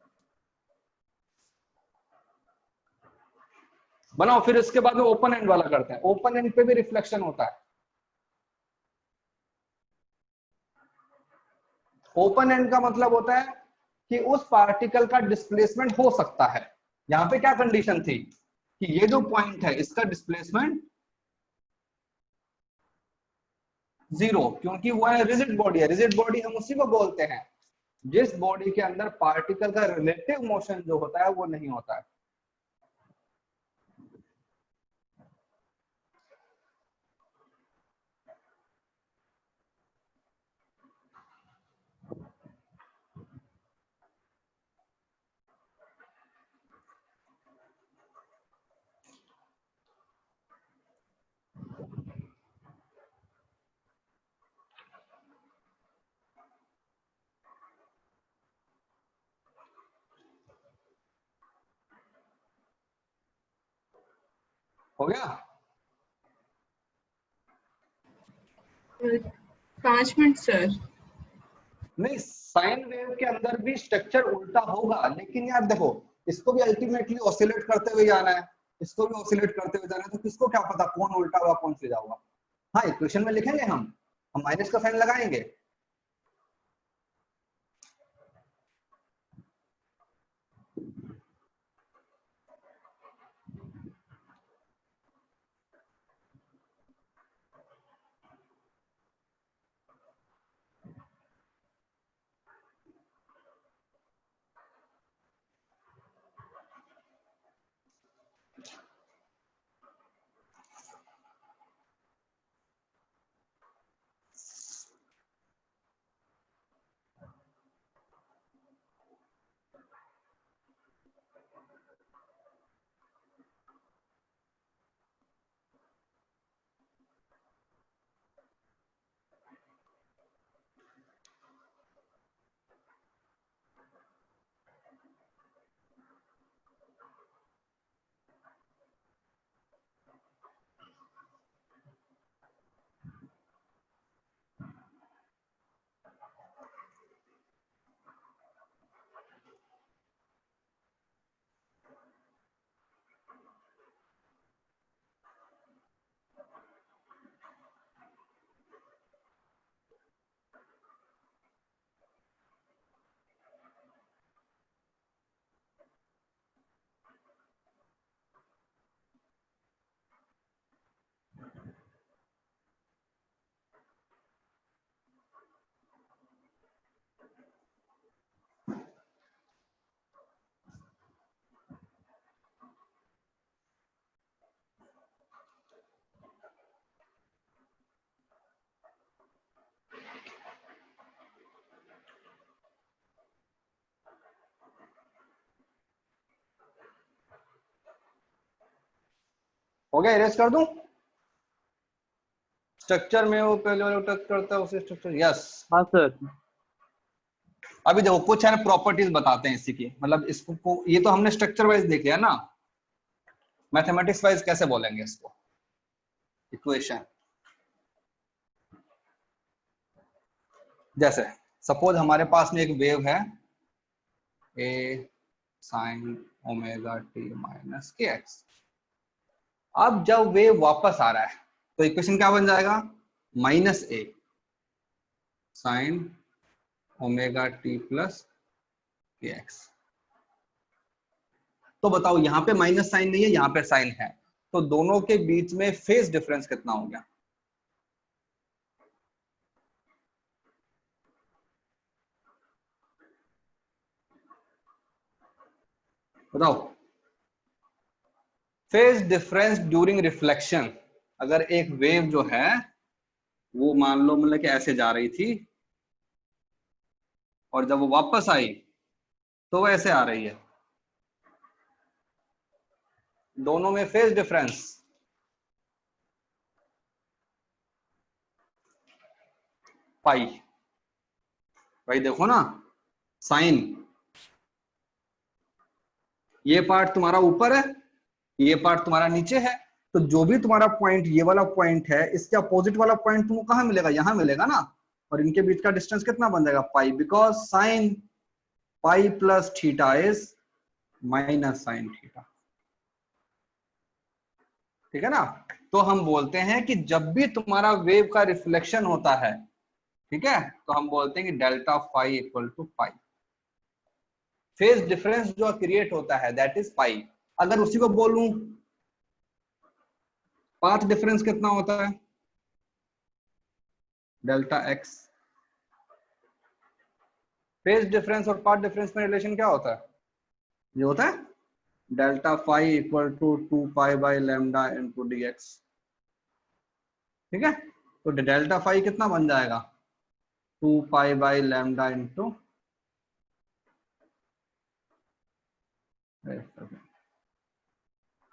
बनाओ। फिर इसके बाद में ओपन एंड वाला करते हैं। ओपन एंड पे भी रिफ्लेक्शन होता है। ओपन एंड का मतलब होता है कि उस पार्टिकल का डिस्प्लेसमेंट हो सकता है। यहाँ पे क्या कंडीशन थी कि ये जो पॉइंट है इसका डिस्प्लेसमेंट 0, क्योंकि वो है रिजिड बॉडी है। रिजिड बॉडी हम उसी को बोलते हैं जिस बॉडी के अंदर पार्टिकल का रिलेटिव मोशन जो होता है वो नहीं होता है। हो गया? 5 मिनट सर। नहीं, साइन वेव के अंदर भी स्ट्रक्चर उल्टा होगा, लेकिन यार देखो इसको भी अल्टीमेटली ऑसिलेट करते हुए जाना है, इसको भी ऑसिलेट करते हुए जाना है, तो किसको क्या पता कौन उल्टा हुआ कौन सीधा हुआ। हाँ, इक्वेशन में लिखेंगे हम माइनस का साइन लगाएंगे। हो गया? इरेज कर दूं? स्ट्रक्चर में वो पहले वाला टच करता है उसे स्ट्रक्चर। यस। हाँ सर। अभी देखो कुछ है ना प्रॉपर्टीज बताते हैं इसी की, मतलब इसको ये तो हमने स्ट्रक्चर वाइज देख लिया ना, मैथमेटिक्स वाइज कैसे बोलेंगे इसको। इक्वेशन जैसे सपोज हमारे पास में एक वेव है ए sign omega T minus K x. अब जब वेव वापस आ रहा है तो इक्वेशन क्या बन जाएगा? माइनस ए sign omega T plus K x. तो बताओ यहाँ पे माइनस साइन नहीं है, यहाँ पे साइन है, तो दोनों के बीच में फेज डिफरेंस कितना हो गया? बताओ। Phase difference during reflection. अगर एक वेव जो है वो मान लो मतलब कि ऐसे जा रही थी और जब वो वापस आई तो वो ऐसे आ रही है, दोनों में फेज डिफरेंस पाई। भाई देखो ना, साइन ये पार्ट तुम्हारा ऊपर है, ये पार्ट तुम्हारा नीचे है, तो जो भी तुम्हारा पॉइंट ये वाला पॉइंट है इसके अपोजिट वाला पॉइंट तुमको कहां मिलेगा? यहां मिलेगा ना। और इनके बीच का डिस्टेंस कितना बन जाएगा? Pi, because sine pi plus theta is minus sine theta. ठीक है ना? तो हम बोलते हैं कि जब भी तुम्हारा वेव का रिफ्लेक्शन होता है ठीक है, तो हम बोलते हैं कि delta phi equal to pi. Phase difference जो क्रिएट होता है दैट इज पाई। अगर उसी को बोलूं पाथ डिफरेंस कितना होता है, डेल्टा एक्स। फेज डिफरेंस और पाथ डिफरेंस में रिलेशन क्या होता है, ये होता है delta phi equal to 2 pi by lambda into dx। ठीक है, तो डेल्टा फाई कितना बन जाएगा, 2 पाई बाई लैम्डा इंटू,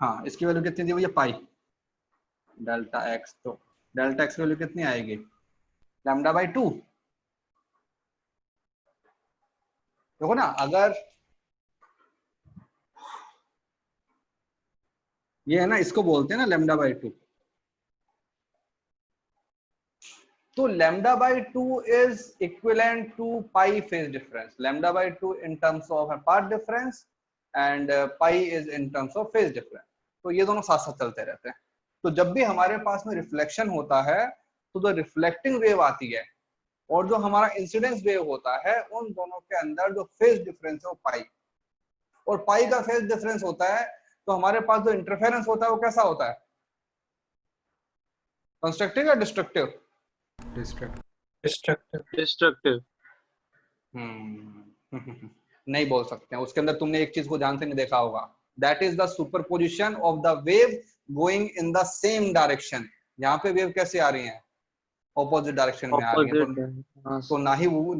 हाँ इसकी वैल्यू कितनी दी हुई है पाई, डेल्टा एक्स। तो डेल्टा एक्स की वैल्यू कितनी आएगी, लैम्डा बाई 2। देखो ना, अगर ये है ना, इसको बोलते हैं ना लैम्डा बाई 2, तो lambda by 2 is equivalent to pi phase difference. Lambda by 2 in terms of path difference and pi is in terms of phase difference. तो ये दोनों साथ साथ चलते रहते हैं। तो जब भी हमारे पास में रिफ्लेक्शन होता है तो जो रिफ्लेक्टिंग वेव आती है और जो हमारा इंसिडेंस वेव होता है, उन दोनों के अंदर जो फेज डिफरेंस है वो पाई, और पाई का फेज डिफरेंस होता है, तो हमारे पास जो इंटरफेरेंस होता है वो कैसा होता है, कंस्ट्रक्टिव या डिस्ट्रक्टिव, डिस्ट्रक्टिव। नहीं बोल सकते हैं, उसके अंदर तुमने एक चीज को ध्यान से नहीं देखा होगा, that is the superposition of the wave going in the same direction. यहाँ पे वेव कैसे आ रही है, ऑपोजिट डायरेक्शन में आ रही है, तो ना ही वो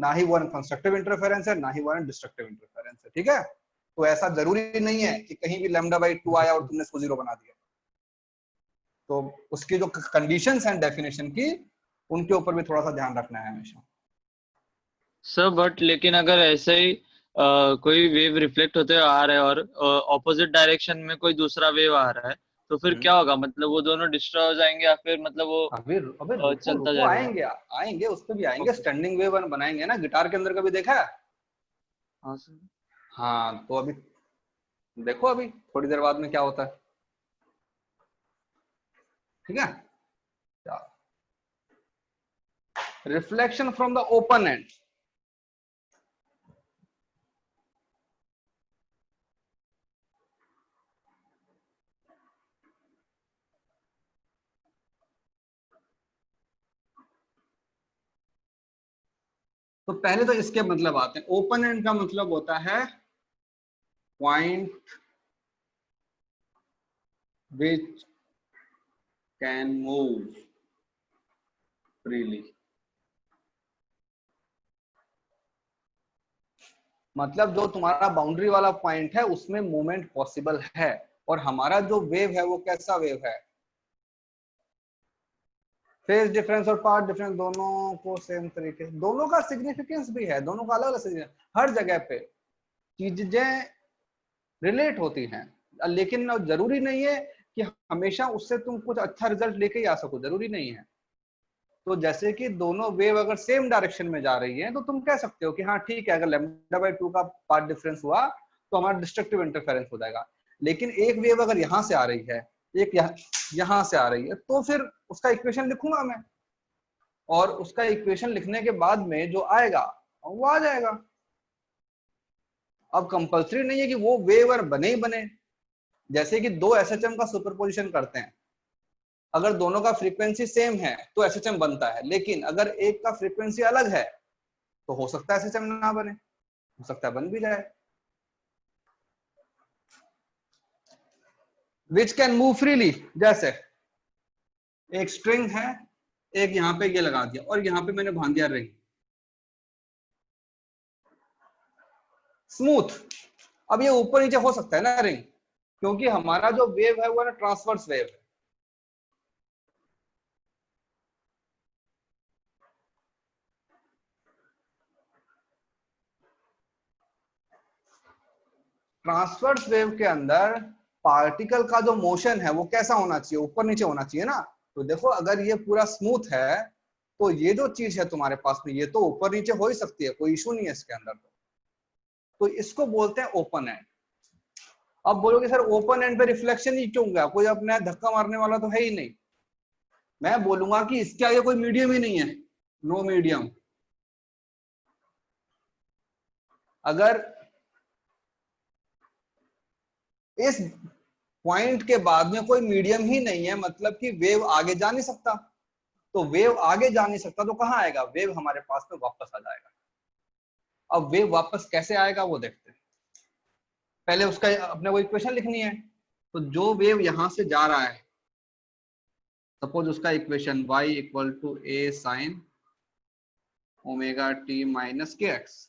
कंस्ट्रक्टिव इंटरफेरेंस है, ना ही वो डिस्ट्रक्टिव इंटरफेरेंस है। ठीक है, तो ऐसा जरूरी नहीं है कि कहीं भी लैम्डा बाई 2 आया और तुमने इसको 0 बना दिया। तो उसकी जो कंडीशंस हैं डेफिनेशन की, उनके ऊपर भी थोड़ा सा ध्यान रखना है हमेशा। सर बट लेकिन अगर ऐसे ही कोई वेव रिफ्लेक्ट होते हुए आ रहा है और ऑपोजिट डायरेक्शन में कोई दूसरा वेव आ रहा है, तो फिर क्या होगा, मतलब वो दोनों डिस्ट्रॉय हो जाएंगे या फिर मतलब वो अबे चलता रुको, जाएगा? आएंगे उस पे भी आएंगे। स्टैंडिंग वेव बनाएंगे ना, गिटार के अंदर कभी देखा है? हाँ सर। हाँ, तो अभी देखो अभी थोड़ी देर बाद में क्या होता है। ठीक है, reflection from the open and. तो पहले तो इसके मतलब आते हैं। ओपन एंड का मतलब होता है point which can move freely. मतलब जो तुम्हारा बाउंड्री वाला पॉइंट है उसमें मूवमेंट पॉसिबल है, और हमारा जो वेव है वो कैसा वेव है, फेज डिफरेंस और पाथ डिफरेंस दोनों को सेम तरीके से, दोनों का सिग्निफिकेंस भी है, दोनों का अलग अलग सिग्निफिकेंस, हर जगह पे चीजें रिलेट होती हैं, लेकिन जरूरी नहीं है कि हमेशा उससे तुम कुछ अच्छा रिजल्ट लेके ही आ सको, जरूरी नहीं है। तो जैसे कि दोनों वेव अगर सेम डायरेक्शन में जा रही है तो तुम कह सकते हो कि हाँ ठीक है, अगर लैम्डा बाई 2 का पाथ डिफरेंस हुआ तो हमारा डिस्ट्रक्टिव इंटरफेरेंस हो जाएगा। लेकिन एक वेव अगर यहाँ से आ रही है, एक यहाँ से आ रही है, तो फिर उसका इक्वेशन लिखूंगा मैं, और उसका इक्वेशन लिखने के बाद में जो आएगा वो आ जाएगा। अब कंपल्सरी नहीं है कि वो वेव बने ही बने। जैसे कि दो एसएचएम का सुपरपोजिशन करते हैं, अगर दोनों का फ्रीक्वेंसी सेम है तो एसएचएम बनता है, लेकिन अगर एक का फ्रीक्वेंसी अलग है तो हो सकता है एसएचएम ना बने, हो सकता है बन भी जाए। विच कैन मूव फ्रीली, जैसे एक स्ट्रिंग है, एक यहां पे ये लगा दिया और यहां पे मैंने बांध दिया रिंग, स्मूथ। अब ये ऊपर नीचे हो सकता है ना रिंग, क्योंकि हमारा जो वेव है वो है ना ट्रांसवर्स वेव है। ट्रांसवर्स वेव के अंदर पार्टिकल का जो मोशन है वो कैसा होना चाहिए, ऊपर नीचे होना चाहिए ना। तो देखो अगर ये पूरा स्मूथ है तो ये जो चीज है तुम्हारे पास में ये तो ऊपर नीचे हो ही सकती है, कोई इशू नहीं है इसके अंदर। तो इसको बोलते हैं ओपन एंड। अब बोलोगे सर ओपन एंड पे रिफ्लेक्शन ही क्यों गया, कोई अपने धक्का मारने वाला तो है ही नहीं। मैं बोलूंगा कि इसके आगे कोई मीडियम ही नहीं है, नो मीडियम। अगर इस पॉइंट के बाद में कोई मीडियम ही नहीं है, मतलब कि वेव आगे जा नहीं सकता, तो वेव आगे जा नहीं सकता तो कहां आएगा, वेव हमारे पास में वापस आ जाएगा। अब वेव वापस कैसे आएगा वो देखते हैं। पहले उसका अपने को इक्वेशन लिखनी है। तो जो वेव यहां से जा रहा है, सपोज उसका equation y equal to a sine omega T minus K X,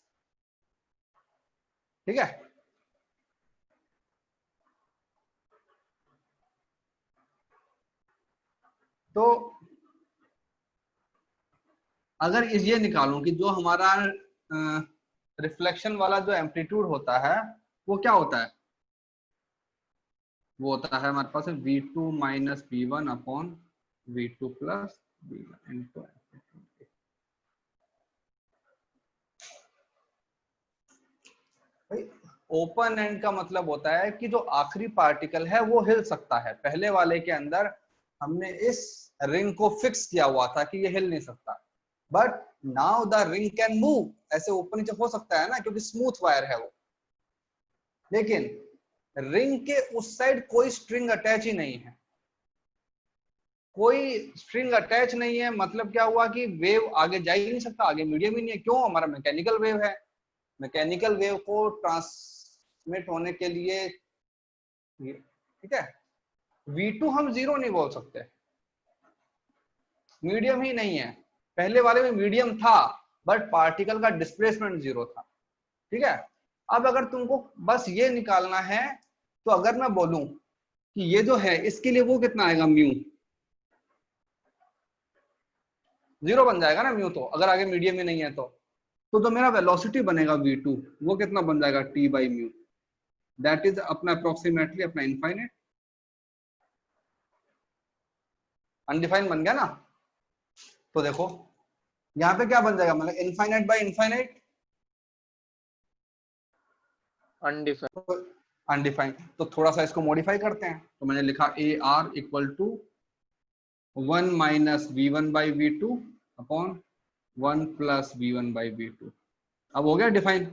ठीक है। तो अगर ये निकालूं कि जो हमारा रिफ्लेक्शन वाला जो एम्पलीट्यूड होता है वो क्या होता है, वो होता है हमारे पास v2 minus v1 upon v2 plus v1 into open and का मतलब होता है कि जो आखिरी पार्टिकल है वो हिल सकता है। पहले वाले के अंदर हमने इस रिंग को फिक्स किया हुआ था कि ये हिल नहीं सकता, but now the ring can move. ऐसे ऊपर नीचे हो सकता है ना, क्योंकि स्मूथ वायर है वो, लेकिन रिंग के उस साइड कोई स्ट्रिंग अटैच ही नहीं है, कोई स्ट्रिंग अटैच नहीं है। मतलब क्या हुआ कि वेव आगे जा ही नहीं सकता, आगे मीडियम ही नहीं है। क्यों? हमारा मैकेनिकल वेव है। मैकेनिकल वेव को ट्रांसमिट होने के लिए, ठीक है, V2 हम जीरो नहीं बोल सकते, मीडियम ही नहीं है। पहले वाले में मीडियम था बट पार्टिकल का डिस्प्लेसमेंट जीरो था, ठीक है। अब अगर तुमको बस ये निकालना है, तो अगर मैं बोलूं कि ये जो है इसके लिए वो कितना आएगा, म्यू जीरो बन जाएगा ना म्यू, तो अगर आगे मीडियम ही नहीं है तो जो मेरा वेलोसिटी बनेगा v2 वो कितना बन जाएगा, t by mu, that is अपना अप्रोक्सीमेटली अपना इनफाइनाइट। अनडिफाइंड बन गया ना। तो देखो यहाँ पे क्या बन जाएगा, मतलब infinite by infinite, undefined. Undefined. तो थोड़ा सा इसको मॉडिफाई करते हैं। तो मैंने लिखा A R equal to 1 minus v1 by v2 upon 1 plus v1 by v2। अब हो गया डिफाइन,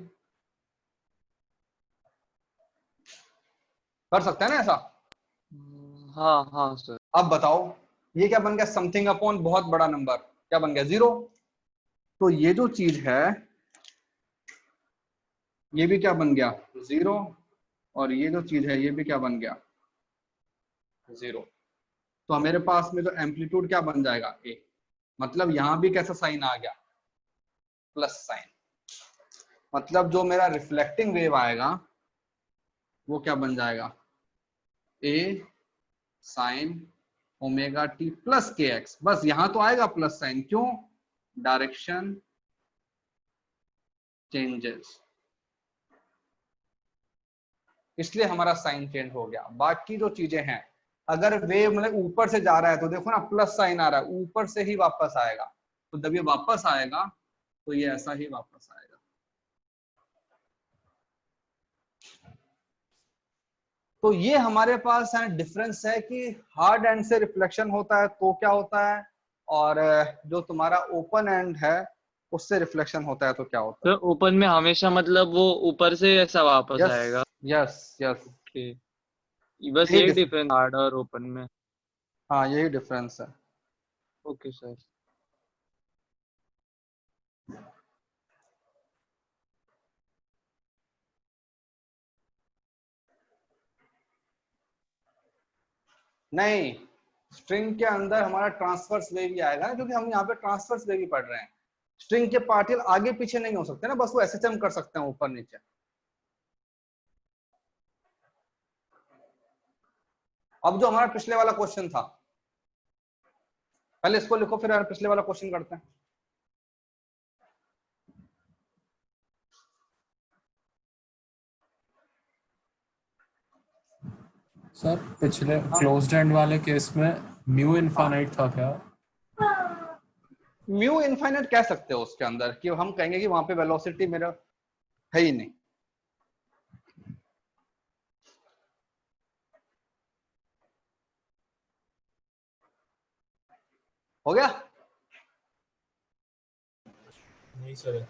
कर सकते हैं ना ऐसा। हाँ हाँ सर। अब बताओ ये क्या बन गया, समथिंग अपॉन बहुत बड़ा नंबर, क्या बन गया, जीरो। तो ये जो चीज है ये भी क्या बन गया, जीरो, और ये जो चीज है ये भी क्या बन गया, जीरो। तो मेरे पास में तो एम्पलीट्यूड क्या बन जाएगा, ए। मतलब यहां भी कैसा साइन आ गया, प्लस साइन। मतलब जो मेरा रिफ्लेक्टिंग वेव आएगा वो क्या बन जाएगा, ए sign omega T plus K x. बस यहां तो आएगा प्लस साइन, क्यों, डायरेक्शन चेंजेस, इसलिए हमारा साइन चेंज हो गया। बाकी जो चीजें हैं, अगर वेव मतलब ऊपर से जा रहा है तो देखो ना प्लस साइन आ रहा है, ऊपर से ही वापस आएगा। तो जब ये वापस आएगा तो ये ऐसा ही वापस आएगा। तो ये हमारे पास है डिफरेंस है कि हार्ड एंड से रिफ्लेक्शन होता है तो क्या होता है, और जो तुम्हारा ओपन एंड है उससे रिफ्लेक्शन होता है तो क्या होता है। तो ओपन में हमेशा मतलब वो ऊपर से ऐसा वापस आएगा। यस यस, ओके, बस यही यही डिफरेंस, डिफरेंस हार्ड और ओपन में। हाँ यही डिफरेंस है। Okay sir. नहीं, स्ट्रिंग के अंदर हमारा ट्रांसवर्स वेव ही आएगा ना, क्योंकि हम यहाँ पे ट्रांसवर्स वेव ही पढ़ रहे हैं। स्ट्रिंग के पार्टिकल आगे पीछे नहीं हो सकते ना, बस वो एसएचएम कर सकते हैं ऊपर नीचे। अब जो हमारा पिछले वाला क्वेश्चन था, पहले इसको लिखो फिर पिछले वाला क्वेश्चन करते हैं। सर पिछले क्लोज्ड एंड वाले केस में म्यू इनफाइनाइट था क्या? म्यू इनफाइनाइट कह सकते हो उसके अंदर, कि हम कहेंगे कि वहां पे वेलोसिटी मेरा है ही नहीं। हो गया? नहीं सर।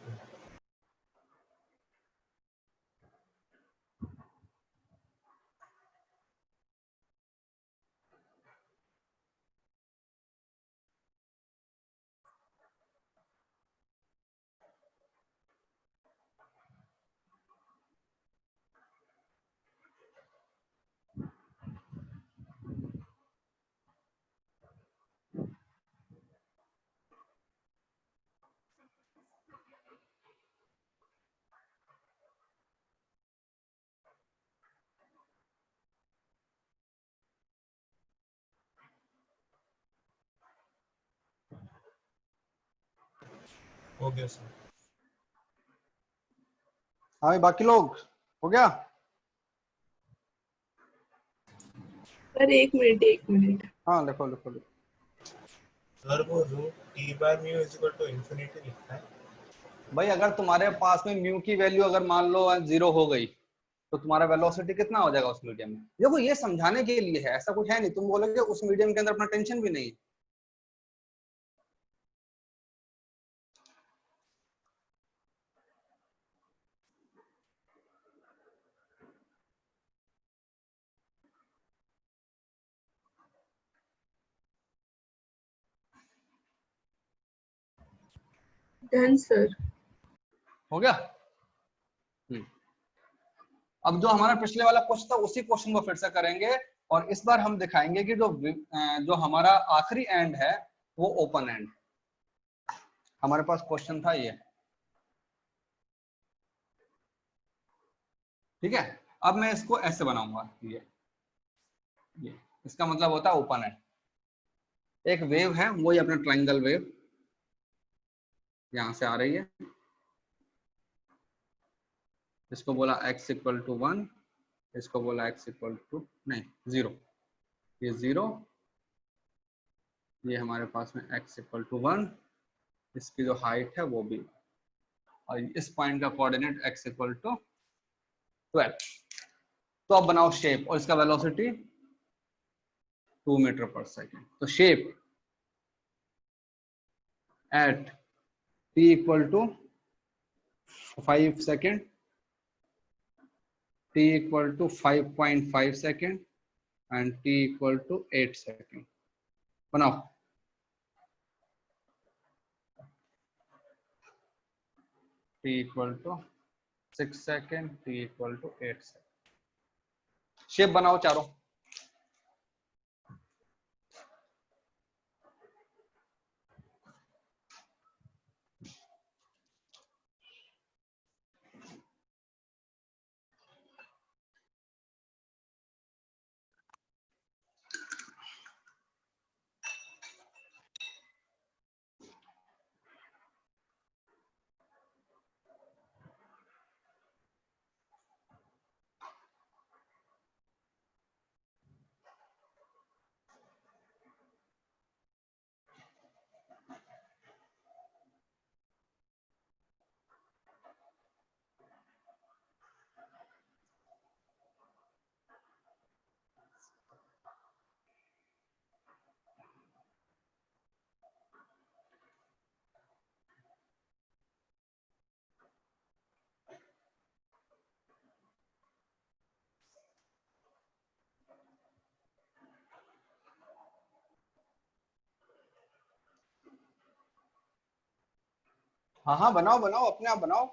हो गया सर। हाँ बाकी लोग हो गया? सर एक मिनट। हाँ लिखो लिखो लिखो। सर वो root T bar mu is equal to infinity लिखता है। भाई अगर तुम्हारे पास में म्यू की वैल्यू अगर मान लो 0 हो गई तो तुम्हारा वेलोसिटी कितना हो जाएगा उस मीडियम में? देखो ये समझाने के लिए है, ऐसा कुछ है नहीं तुम बोलोगे उस मीडियम के अंदर अपना टेंशन भी नहीं है। Done sir. हो गया? अब जो हमारा पिछले वाला क्वेश्चन था उसी क्वेश्चन को फिर से करेंगे और इस बार हम दिखाएंगे कि जो हमारा आखिरी एंड है वो ओपन एंड। हमारे पास क्वेश्चन था ये, ठीक है। अब मैं इसको ऐसे बनाऊंगा, ये इसका मतलब होता है ओपन एंड। एक वेव है, वही अपना ट्रायंगल वेव यहां से आ रही है, इसको बोला x इक्वल टू 1, इसको बोला x इक्वल टू नहीं 0, ये 0, ये हमारे पास में x इक्वल टू 1, इसकी जो हाइट है वो भी, और इस पॉइंट का कोऑर्डिनेट x इक्वल टू 12। तो अब बनाओ शेप और इसका वेलोसिटी 2 मीटर पर सेकेंड। तो shape at t equal to 5 second, t equal to 5.5 second and t equal to 8 second. बनाओ। t equal to 6 second, t equal to 8 second. Shape बनाओ चारों। हाँ हाँ बनाओ बनाओ, अपने आप बनाओ।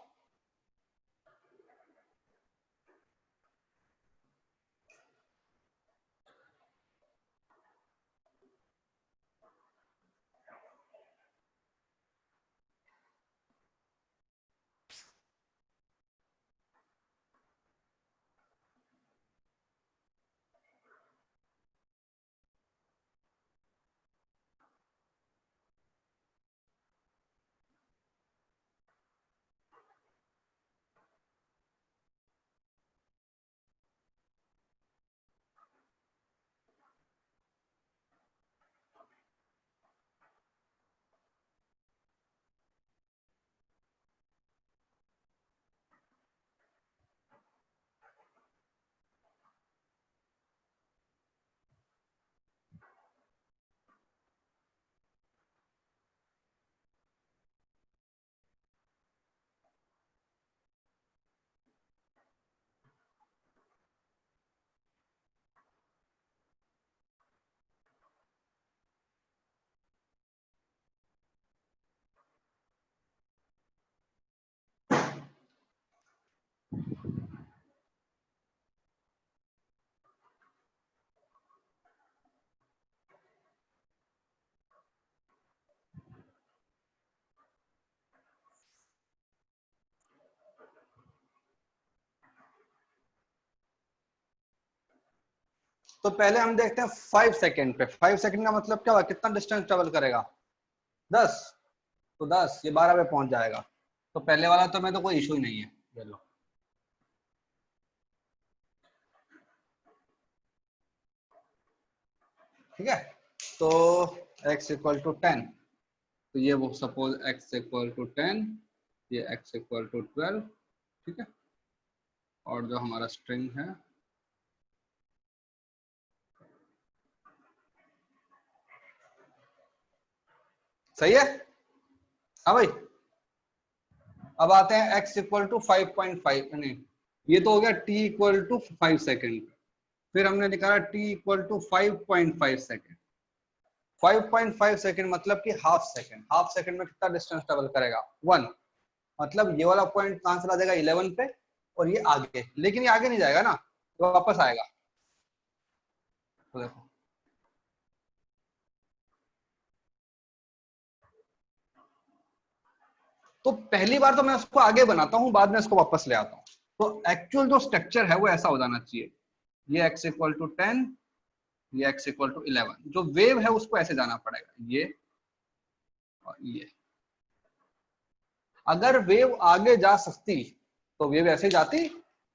तो पहले हम देखते हैं 5 सेकंड पे। 5 सेकंड का मतलब क्या हुआ, कितना डिस्टेंस ट्रेवल करेगा? 10। तो 10, ये 12 पे पहुंच जाएगा। तो पहले वाला तो में तो कोई इशू ही नहीं है। ये लो, ठीक है। तो x इक्वल टू 10, तो ये वो सपोज x इक्वल टू 10, ये x इक्वल टू 12, ठीक है। और जो हमारा स्ट्रिंग है सही है। हाँ भाई, अब आते हैं x इक्वल टू 5.5, नहीं ये तो हो गया t इक्वल टू 5 सेकेंड, फिर हमने निकाला t equal to 5.5 second. 5.5 second मतलब कि हाफ सेकेंड, हाफ सेकेंड में कितना डिस्टेंस ट्रेवल करेगा 1, मतलब ये वाला पॉइंट कहां चला जाएगा 11 पे, और ये आगे, लेकिन ये आगे नहीं जाएगा ना, तो वापस आएगा। तो देखो तो पहली बार तो मैं उसको आगे बनाता हूं, बाद में इसको वापस ले आता हूं। तो एक्चुअल जो स्ट्रक्चर है वो ऐसा हो जाना चाहिए, ये x इक्वल टू 10, ये x इक्वल टू 11। जो वेव है उसको ऐसे जाना पड़ेगा, ये और ये। अगर वेव आगे जा सकती तो वेव ऐसे जाती,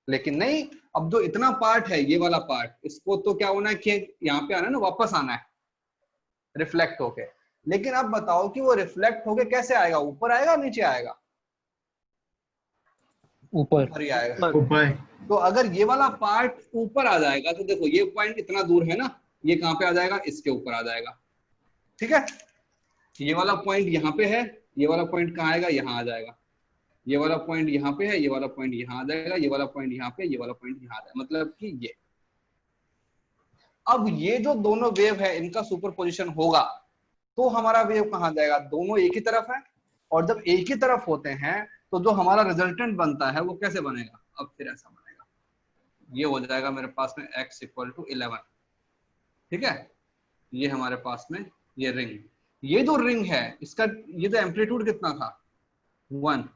लेकिन नहीं। अब जो इतना पार्ट है, ये वाला पार्ट, इसको तो क्या होना है कि यहाँ पे आना है ना, वापस आना है रिफ्लेक्ट होके। लेकिन अब बताओ कि वो रिफ्लेक्ट होके कैसे आएगा, ऊपर आएगा नीचे आएगा? ऊपर ही आएगा। ऊपर। तो अगर ये वाला पार्ट ऊपर आ जाएगा तो देखो ये पॉइंट इतना दूर है ना, ये कहां पे आ जाएगा, इसके ऊपर आ जाएगा, ठीक है। ये वाला पॉइंट यहाँ पे है, ये वाला पॉइंट कहाँ आएगा, यहाँ आ जाएगा। ये वाला पॉइंट यहाँ पे है, ये वाला पॉइंट यहाँ आ जाएगा, ये वाला पॉइंट यहाँ पे, ये वाला पॉइंट यहाँ आ जाएगा, मतलब कि ये। अब ये जो दोनों वेव है इनका सुपरपोजिशन होगा तो हमारा वेव कहाँ जाएगा, दोनों एक ही तरफ है। और जब एक ही तरफ होते हैं तो जो हमारा रिजल्टेंट बनता है वो कैसे बनेगा, अब फिर ऐसा बनेगा, ये हो जाएगा मेरे पास में x इक्वल टू 11, ठीक है। ये हमारे पास में ये रिंग, ये जो रिंग है इसका ये जो एम्पलीट्यूड कितना था 1,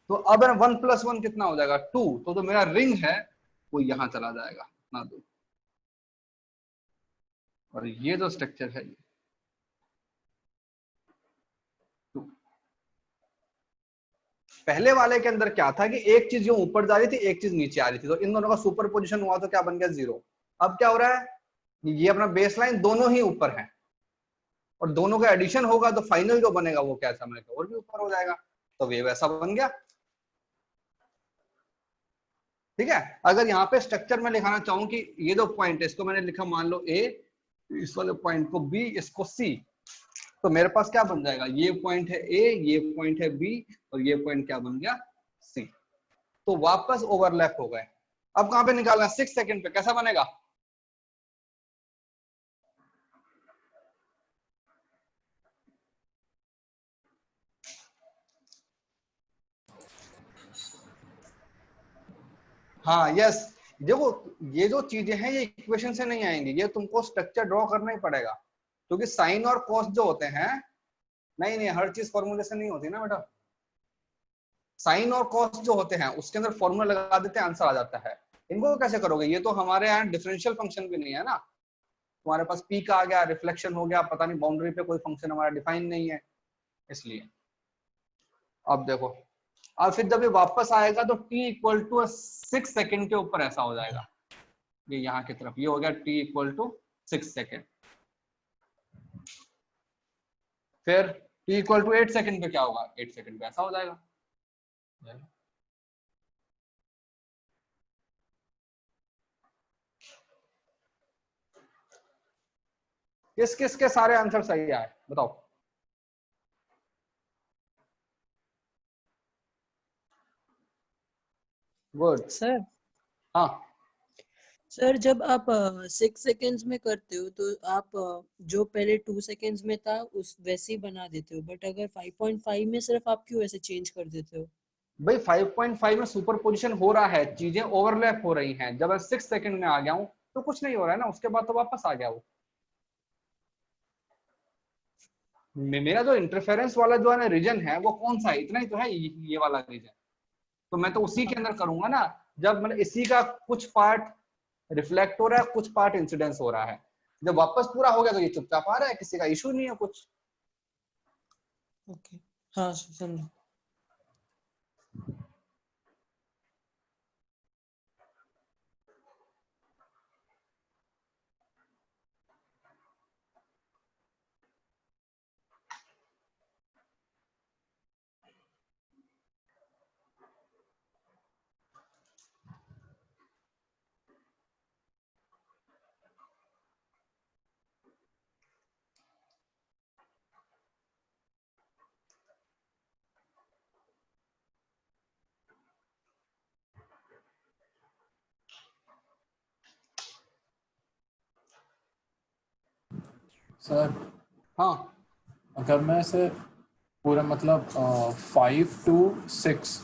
तो अब 1 + 1 कितना हो जाएगा 2, तो जो मेरा रिंग है वो यहां चला जाएगा इतना दूर। और ये जो स्ट्रक्चर है ये 2। पहले वाले के अंदर क्या था कि एक चीज जो ऊपर जा रही थी, एक चीज नीचे आ रही थी, तो इन दोनों का सुपर पोजिशन हुआ तो क्या बन गया 0। अब क्या हो रहा है, ये अपना बेस लाइन दोनों ही ऊपर है और दोनों का एडिशन होगा तो फाइनल जो बनेगा वो कैसा बनेगा, और भी ऊपर हो जाएगा। तो वेव ऐसा बन गया, ठीक है। अगर यहाँ पे स्ट्रक्चर में लिखाना चाहूं कि ये जो पॉइंट है इसको मैंने लिखा मान लो A, इस वाले पॉइंट को B, इसको C, तो मेरे पास क्या बन जाएगा, ये पॉइंट है A, ये पॉइंट है B, और ये पॉइंट क्या बन गया C। तो वापस ओवरलैप हो गए। अब कहां पे निकालना, 6 सेकंड पे, कैसा बनेगा, हाँ यस। देखो ये जो चीजें हैं ये इक्वेशन से नहीं आएंगी, ये तुमको स्ट्रक्चर ड्रॉ करना ही पड़ेगा, क्योंकि साइन और कॉस जो होते हैं, नहीं हर चीज फॉर्मूले से नहीं होती ना बेटा। साइन और कॉस जो होते हैं उसके अंदर फॉर्मूला लगा देते हैं, आंसर आ जाता है। इनको कैसे करोगे, ये तो हमारे यहाँ डिफरेंशियल फंक्शन भी नहीं है ना, तुम्हारे पास पी का आ गया, रिफ्लेक्शन हो गया, पता नहीं बाउंड्री पे कोई फंक्शन हमारा डिफाइन नहीं है, इसलिए। अब देखो, और फिर जब ये वापस आएगा तो t इक्वल टू 6 सेकेंड के ऊपर ऐसा हो जाएगा, ये यहाँ की तरफ, ये हो गया t इक्वल टू 6 सेकेंड। फिर t इक्वल टू 8 सेकेंड पे क्या होगा, 8 सेकेंड पे ऐसा हो जाएगा। किस किस के सारे आंसर सही आए बताओ। गुड सर हाँ सर जब आप 6 सेकेंड्स में करते हो तो आप जो पहले 2 सेकेंड्स में था उस वैसे ही बना देते हो, बट अगर 5.5 में सिर्फ आप क्यों ऐसे चेंज कर देते हो? भाई 5.5 में सुपर पोजिशन हो रहा है, चीजें ओवरलैप हो रही हैं। जब मैं 6 सेकंड में आ गया हूं तो कुछ नहीं हो रहा है ना, उसके बाद तो वापस आ गया वो। मेरा जो इंटरफेरेंस वाला जो है ना रीजन है वो कौन सा है, इतना ही तो है, ये वाला रीजन, तो मैं तो उसी के अंदर करूंगा ना। जब मतलब इसी का कुछ पार्ट रिफ्लेक्ट हो रहा है, कुछ पार्ट इंसिडेंस हो रहा है, जब वापस पूरा हो गया तो ये चुपचाप आ रहा है, किसी का इशू नहीं है कुछ। ओके हाँ समझो। सर हाँ अगर मैं इसे पूरा मतलब 5 to 6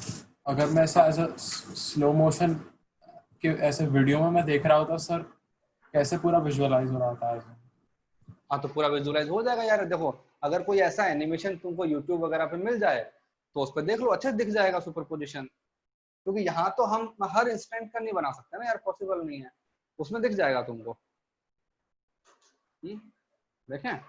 अगर मैं ऐसा एज स्लो मोशन के ऐसे वीडियो में मैं देख रहा होता सर, कैसे पूरा विजुअलाइज हो रहा था ऐसे? हाँ, तो पूरा विजुअलाइज हो जाएगा यार। देखो, अगर कोई ऐसा एनिमेशन तुमको यूट्यूब वगैरह पे मिल जाए तो उस पर देख लो, अच्छे से दिख जाएगा सुपर पोजिशन। क्योंकि यहाँ तो हम हर इंस्टेंट का नहीं बना सकते ना यार, पॉसिबल नहीं है। उसमें दिख जाएगा तुमको। देखें,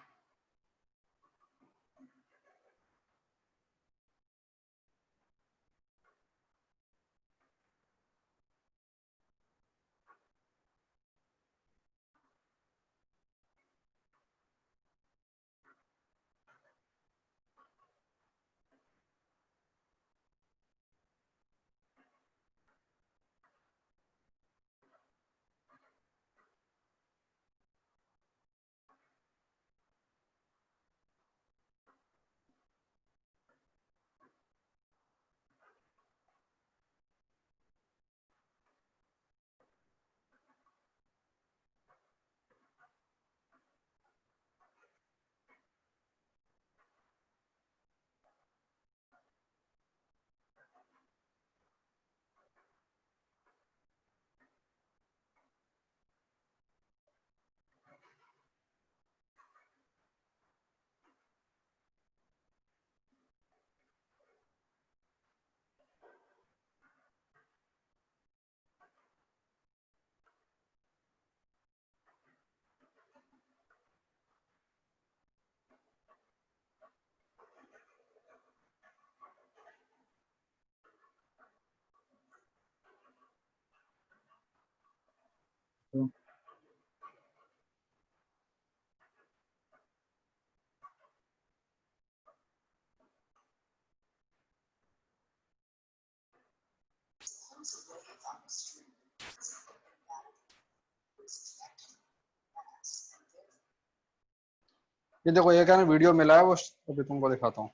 ये देखो, ये क्या ना वीडियो मिला है, वो अभी तुमको दिखाता हूँ।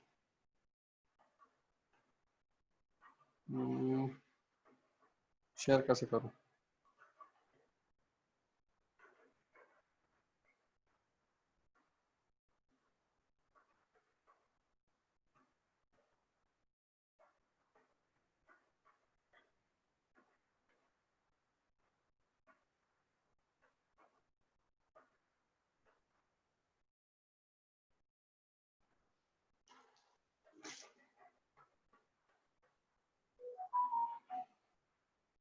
शेयर कैसे करूँ?